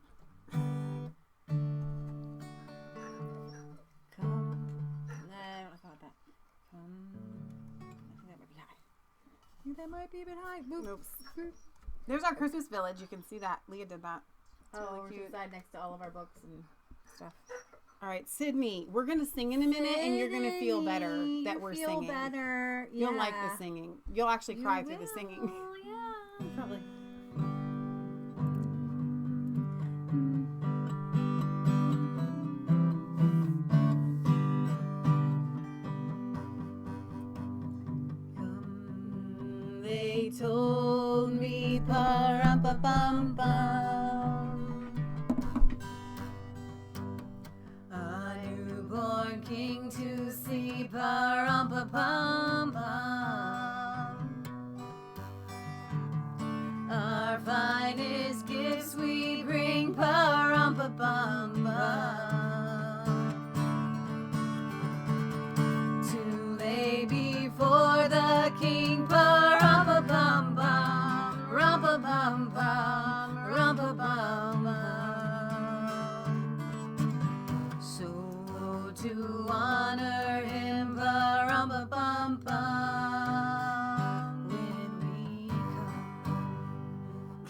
That might be a bit high. Oops. There's our Christmas village. You can see that. Leah did that. It's really cute. Inside next to all of our books and stuff. All right, Sydney, we're going to sing in a minute, and you're going to feel better that we're singing. Feel better. Yeah. You'll like the singing. You'll actually cry through the singing. Yeah, probably. They told me pa-rum-pa-bum-bum, a newborn king to see, pa-rum-pa-bum-bum. Our finest gifts we bring, pa-rum-pa-bum-bum, to lay before the king, pa-rum-pa-bum-bum, rum-pa-bum-bum, rum-pa-bum-bum. So to honor him, pa-rum-pa-bum-bum, when we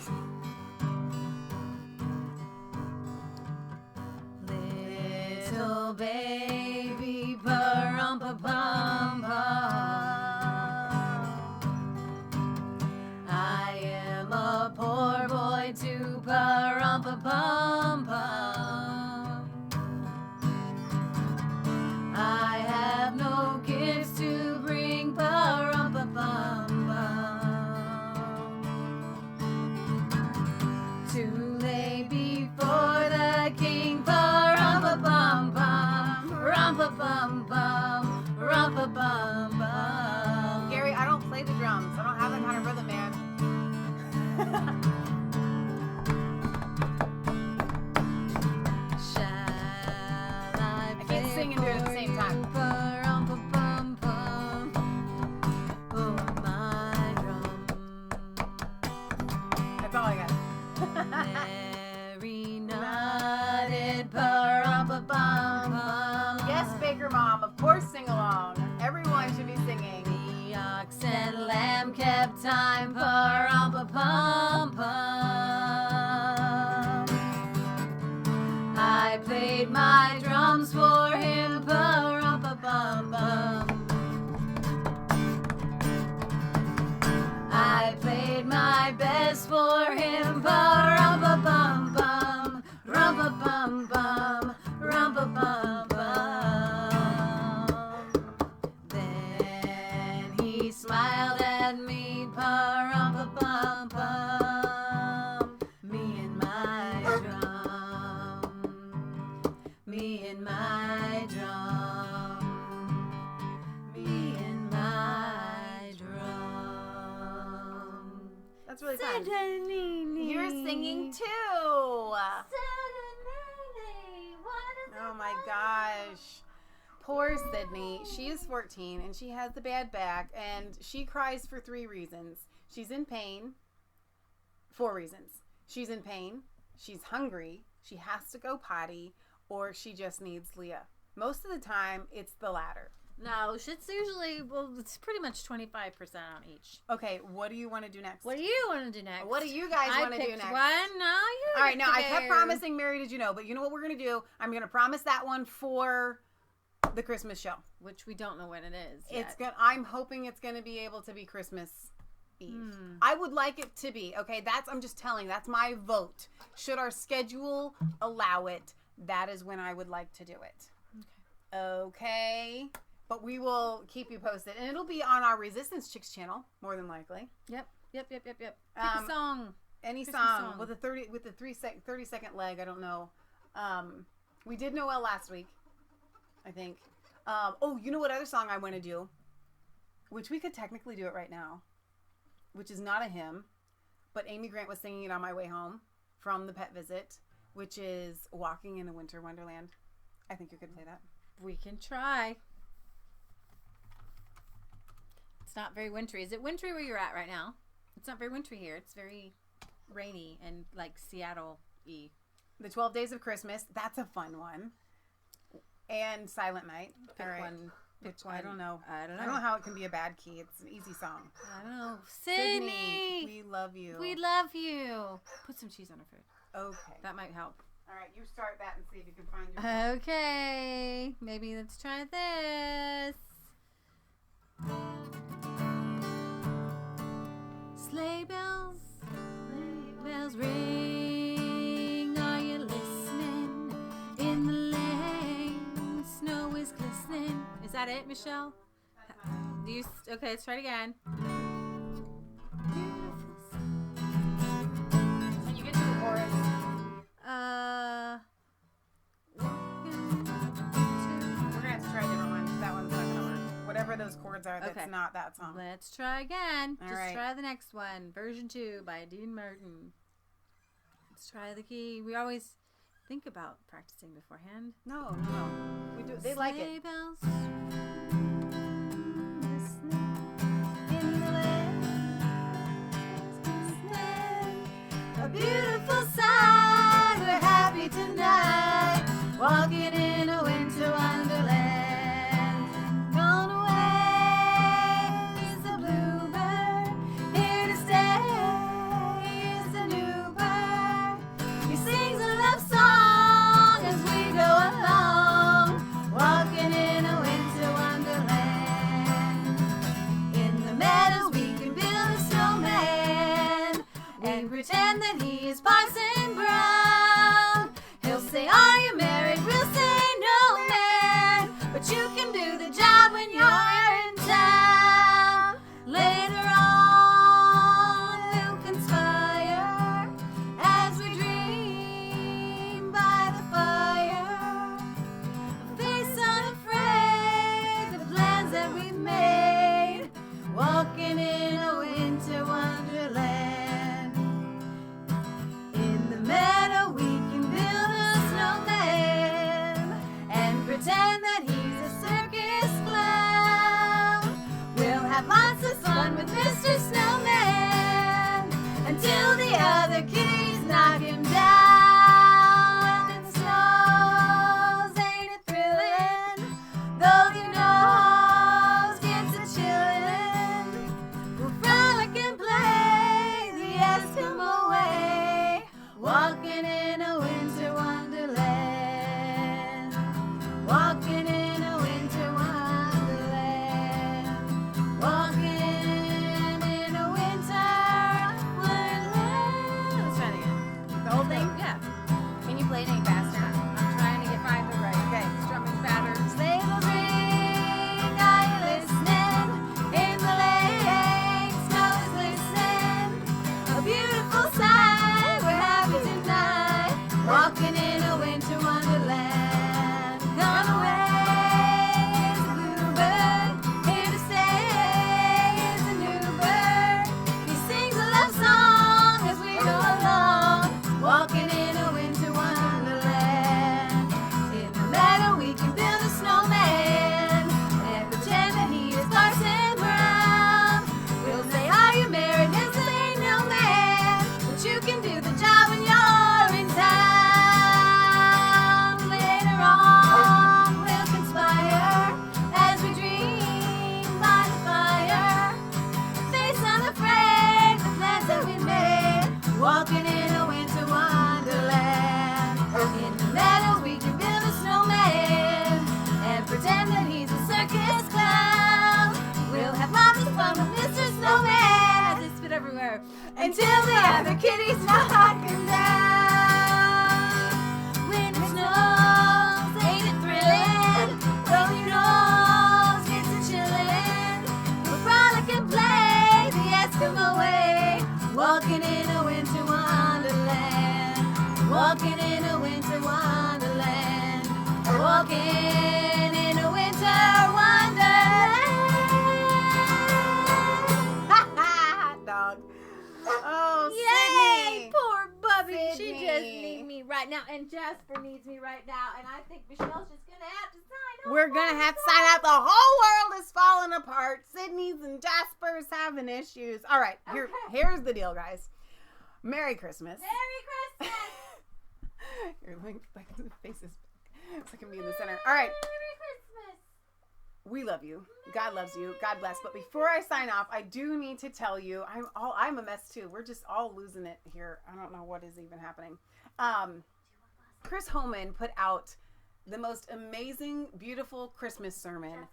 come. Little baby, pa-rum-pa-bum-bum, poor boy to pa-rum-pa-bum-bum. I have no gifts to bring, pa-rum-pa-bum-bum, to lay before the king, pa-rum-pa-bum-bum, rum-pa-bum-bum, rum-pa-bum-bum. Gary, I don't play the drums. I don't have that kind of rhythm, man. I can't sing and do it at the same time. That's all I got. Mary nodded, pa-rum-pa-bum-bum. Yes, Baker Mom, of course sing along. Everyone should be singing. The ox and lamb kept time, pa-rum-pa-bum-bum. I played my drums for him, pa-rum-pa-bum-bum. I played my best for him, pa-rum-pa-bum-bum, rum-pa-bum-bum, rum-pa-bum-bum. Then he smiled at me, pa-rum-pa-bum-bum. Me and my drum, me and my drum, me and my drum. That's really fun. You're singing too. Oh my gosh. Poor Sydney. She is 14 and she has the bad back, and she cries for 3 reasons. She's in pain, 4 reasons. She's in pain, she's hungry, she has to go potty, or she just needs Leah. Most of the time, it's the latter. No, it's usually, it's pretty much 25% on each. Okay, what do you want to do next? What do you want to do next? What do you guys want to do next? One. No, you. All right, now I kept promising Mary Did You Know, but you know what we're going to do? I'm going to promise that one for the Christmas show. Which we don't know when it is yet. I'm hoping it's going to be able to be Christmas Eve. I would like it to be. Okay, I'm just telling, that's my vote. Should our schedule allow it, that is when I would like to do it. Okay. But we will keep you posted. And it'll be on our Resistance Chicks channel, more than likely. Yep. Pick a song. Any song. With the 30-second leg, I don't know. We did Noel last week, I think. You know what other song I want to do? Which we could technically do it right now. Which is not a hymn. But Amy Grant was singing it on my way home from the pet visit. Which is Walking in a Winter Wonderland. I think you could play that. We can try. It's not very wintry. Is it wintry where you're at right now? It's not very wintry here. It's very rainy and like Seattle-y. The 12 Days of Christmas. That's a fun one. And Silent Night. Pick one. I don't know. I don't know. I don't know how it can be a bad key. It's an easy song. I don't know. Sydney, we love you. We love you. Put some cheese on her food. Okay. That might help. All right, you start that and see if you can find your Okay. Maybe let's try this. Sleigh bells ring. Are you listening? In the lane, snow is glistening. Is that it, Michelle? Okay, let's try it again. When you get to the chorus. We're gonna have to try a different one. That one's not gonna work. Whatever those chords are, that's not that song. Let's try again. All Just right. try the next one. Version 2 by Dean Martin. Let's try the key. We always think about practicing beforehand. No. We do. They like it. Sleigh bells. A beautiful sight. We're happy tonight. Walking in a winter wonderland. Gone away is the bluebird. Here to stay is the new bird. He sings a love song as we go along. Walking in a winter wonderland. In the meadows we can build a snowman and pretend that he is Parson Brown. He'll say, are you married? We'll say, no, man. But you can do the job when you're in town. Later on, we'll conspire as we dream by the fire. Face unafraid, the plans that we've made. Walking in a winter wonderland. In the meadow we can build a snowman and pretend that he's a circus clown. We'll have lots of fun with Mr. Snowman until the other kitties knock him down. When it snows, ain't it thrilling? Though your nose gets a chillin', we'll frolic and play the Eskimo way. Walking in a winter wonderland. Walking in a winter wonderland. Walking in a winter wonderland. Let's try it again. The whole thing? Yeah. Can you play it any faster? I'm trying to find the right. Okay, strumming fatter. Sleigh bells ring, are you listening? In the lane, snow is glistening. A beautiful sight, we're happy tonight. Walking in a winter wonderland. Gone away is the bluebird. Here to stay is the new bird. He sings a love song as we go along. Walking in a winter wonderland. walking in a winter wonderland. Walking in a winter wonderland. Dog. Oh, Yay! Sydney. Poor Bubby. Sydney. She just needs me right now. And Jasper needs me right now. And I think Michelle's just going to have to sign off. We're going to have to sign out. The whole world is falling apart. Sydney's and Jasper's having issues. All right. Here's the deal, guys. Merry Christmas. Merry Christmas. You're like the faces. So I can be in the center. All right. Merry Christmas. We love you. God loves you. God bless. But before I sign off, I do need to tell you, I'm a mess too. We're just all losing it here. I don't know what is even happening. Chris Holman put out the most amazing, beautiful Christmas sermon.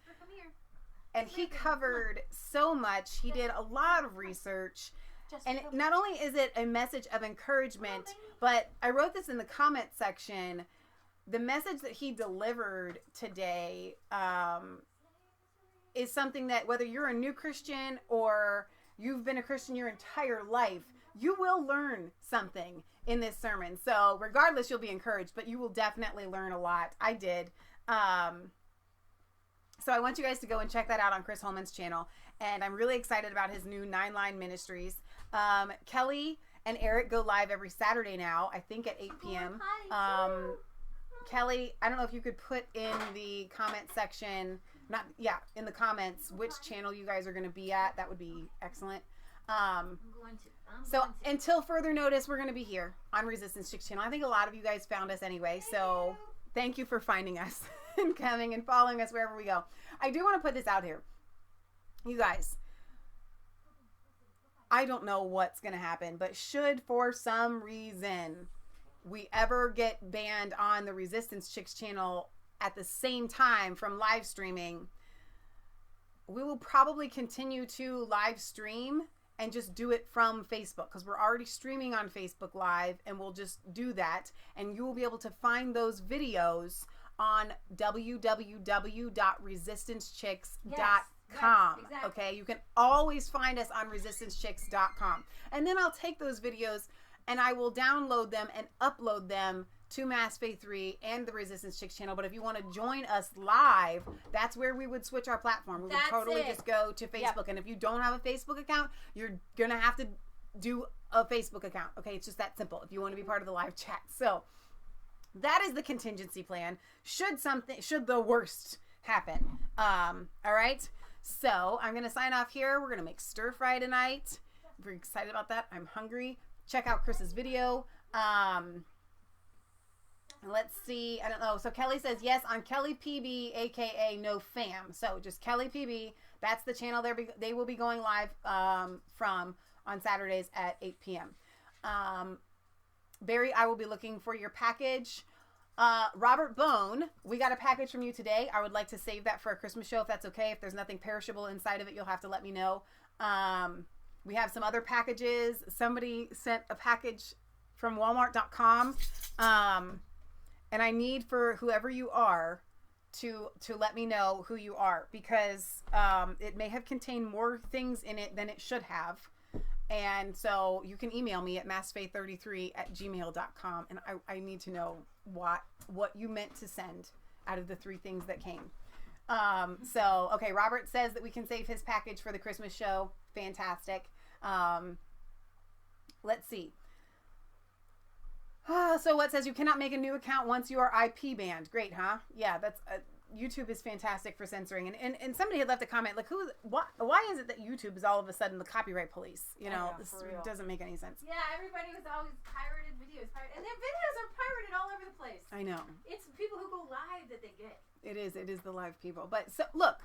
And he covered so much. He did a lot of research. And not only is it a message of encouragement, but I wrote this in the comment section. The message that he delivered today is something that whether you're a new Christian or you've been a Christian your entire life, you will learn something in this sermon. So regardless, you'll be encouraged, but you will definitely learn a lot. I did. So I want you guys to go and check that out on Chris Holman's channel. And I'm really excited about his new 9-Line Ministries. Kelly and Eric go live every Saturday now, I think at 8 p.m. Kelly, I don't know if you could put in the comment section, in the comments, which channel you guys are going to be at. That would be excellent. So until further notice, we're going to be here on Resistance Chicks channel. I think a lot of you guys found us anyway, so thank you for finding us and coming and following us wherever we go. I do want to put this out here. You guys, I don't know what's going to happen, but should for some reason we ever get banned on the Resistance Chicks channel at the same time from live streaming, we will probably continue to live stream and just do it from Facebook because we're already streaming on Facebook Live, and we'll just do that. And you will be able to find those videos on www.resistancechicks.com. Yes, exactly. Okay, you can always find us on resistancechicks.com, and then I'll take those videos and I will download them and upload them to Mass Faith 3 and the Resistance Chicks channel. But if you want to join us live, that's where we would switch our platform. We would totally just go to Facebook. Yep. And if you don't have a Facebook account, you're gonna have to do a Facebook account. Okay, it's just that simple if you want to be part of the live chat. So that is the contingency plan should the worst happen. All right, so I'm gonna sign off here. We're gonna make stir fry tonight. I'm very excited about that. I'm hungry. Check out Chris's video. Let's see. I don't know. So Kelly says yes on Kelly PB, aka No Fam. So just Kelly PB. That's the channel they will be going live from on Saturdays at 8 p.m. Barry, I will be looking for your package. Robert Bone, we got a package from you today. I would like to save that for a Christmas show if that's okay. If there's nothing perishable inside of it, you'll have to let me know. We have some other packages. Somebody sent a package from Walmart.com. And I need for whoever you are to let me know who you are, because it may have contained more things in it than it should have. And so you can email me at massfaith33@gmail.com, and I need to know what you meant to send out of the 3 things that came. So, okay, Robert says that we can save his package for the Christmas show. Fantastic. Let's see. So what says you cannot make a new account once you are IP banned? Great, huh? Yeah, that's YouTube is fantastic for censoring. And somebody had left a comment like, why is it that YouTube is all of a sudden the copyright police? You know, this doesn't make any sense. Yeah, everybody was always pirated videos, and their videos are pirated all over the place. I know. It's people who go live that they get. It is the live people. But so look,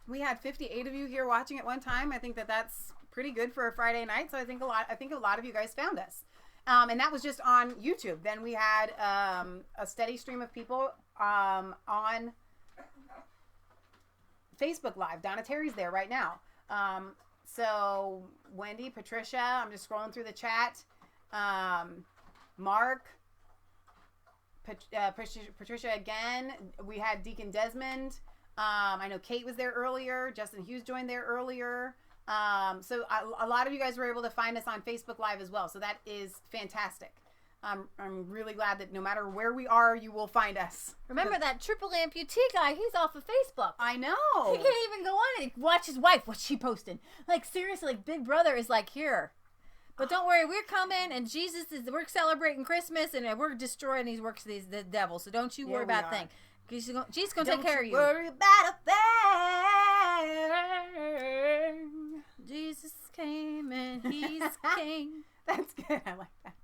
we had 58 of you here watching at one time. I think that's pretty good for a Friday night. So I think a lot of you guys found us. And that was just on YouTube. Then we had a steady stream of people on Facebook Live. Donna Terry's there right now. So Wendy, Patricia, I'm just scrolling through the chat. Mark, Patricia again. We had Deacon Desmond. I know Kate was there earlier. Justin Hughes joined there earlier. So a lot of you guys were able to find us on Facebook Live as well. So that is fantastic. I'm really glad that no matter where we are, you will find us. Remember that triple amputee guy? He's off of Facebook. I know. He can't even go on it. Watch his wife, what she posted. Like, seriously, like, Big Brother is like, here. But don't worry, we're coming, and we're celebrating Christmas, and we're destroying these works of the devil. So don't you worry about a thing. Jesus is going to take care of you. Don't worry about a thing. Jesus came, and he's king. That's good. I like that.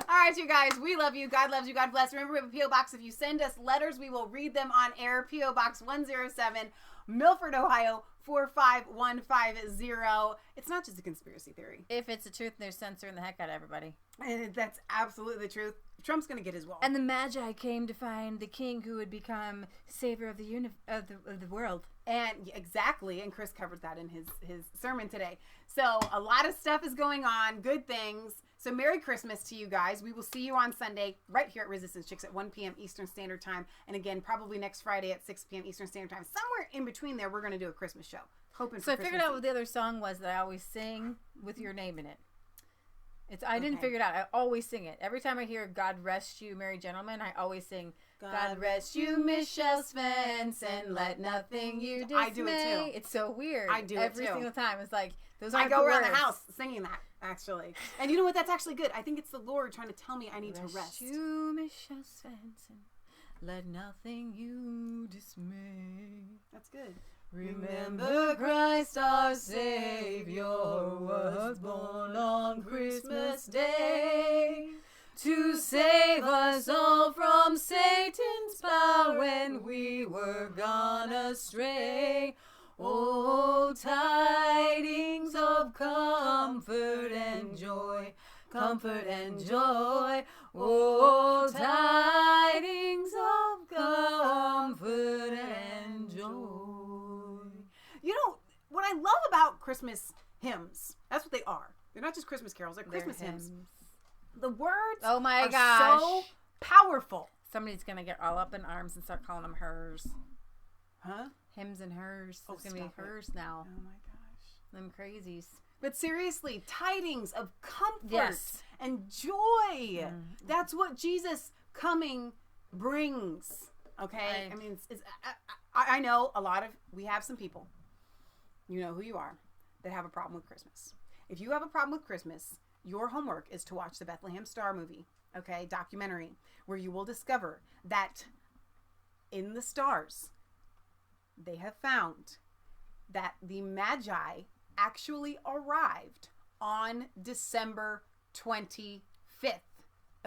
All right, you guys. We love you. God loves you. God bless. Remember, we have a P.O. Box. If you send us letters, we will read them on air. P.O. Box 107, Milford, Ohio, 45150. It's not just a conspiracy theory. If it's the truth, they're censoring the heck out of everybody. And that's absolutely the truth. Trump's going to get his wall. And the Magi came to find the king who would become savior of the world. And exactly. And Chris covered that in his sermon today. So a lot of stuff is going on. Good things. So Merry Christmas to you guys. We will see you on Sunday right here at Resistance Chicks at 1 p.m. Eastern Standard Time. And again, probably next Friday at 6 p.m. Eastern Standard Time. Somewhere in between there, we're going to do a Christmas show. Hoping for So I figured out what the other song was that I always sing with your name in it. I didn't figure it out. I always sing it. Every time I hear God Rest You, Merry Gentlemen, I always sing God Rest You, Michelle Spence, and let nothing you dismay. I do it too. It's so weird. I do it every too. single time. It's like, those I aren't go the around words. the house singing that, actually. And you know what? That's actually good. I think it's the Lord trying to tell me I need to rest. You, Michelle Spence, and let nothing you dismay. That's good. Remember Christ our Savior was born on Christmas Day to save us all from Satan's power when we were gone astray. Oh, tidings of comfort and joy, comfort and joy. Oh, tidings of comfort and joy. You know, what I love about Christmas hymns, that's what they are. They're not just Christmas carols, they're Christmas hymns. The words oh my are gosh. so powerful. Somebody's going to get all up in arms and start calling them hers. Huh? Hymns and hers. Oh, it's going to be hers now. Oh my gosh. Them crazies. But seriously, tidings of comfort and joy. That's what Jesus coming brings. Okay? I mean, I know we have some people, you know who you are, that have a problem with Christmas. If you have a problem with Christmas, your homework is to watch the Bethlehem Star movie, okay, documentary, where you will discover that in the stars, they have found that the Magi actually arrived on December 25th,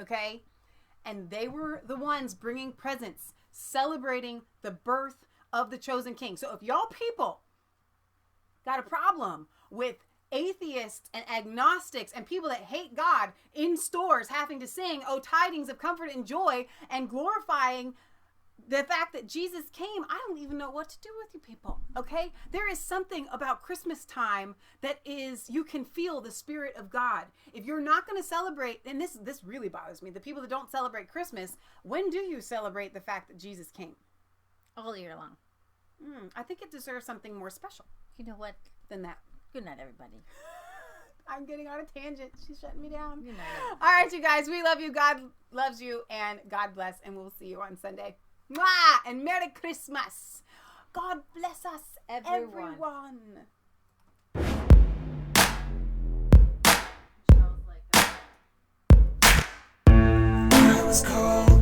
okay? And they were the ones bringing presents, celebrating the birth of the chosen king. So if y'all people got a problem with atheists and agnostics and people that hate God in stores having to sing, oh, tidings of comfort and joy, and glorifying the fact that Jesus came, I don't even know what to do with you people, okay? There is something about Christmas time that is, you can feel the Spirit of God. If you're not going to celebrate, and this really bothers me, the people that don't celebrate Christmas, when do you celebrate the fact that Jesus came? All year long. I think it deserves something more special. You know what? Than that. Good night, everybody. I'm getting on a tangent. She's shutting me down. Good night, all right, you guys. We love you. God loves you. And God bless. And we'll see you on Sunday. Mwah! And Merry Christmas. God bless us, everyone. I was cold.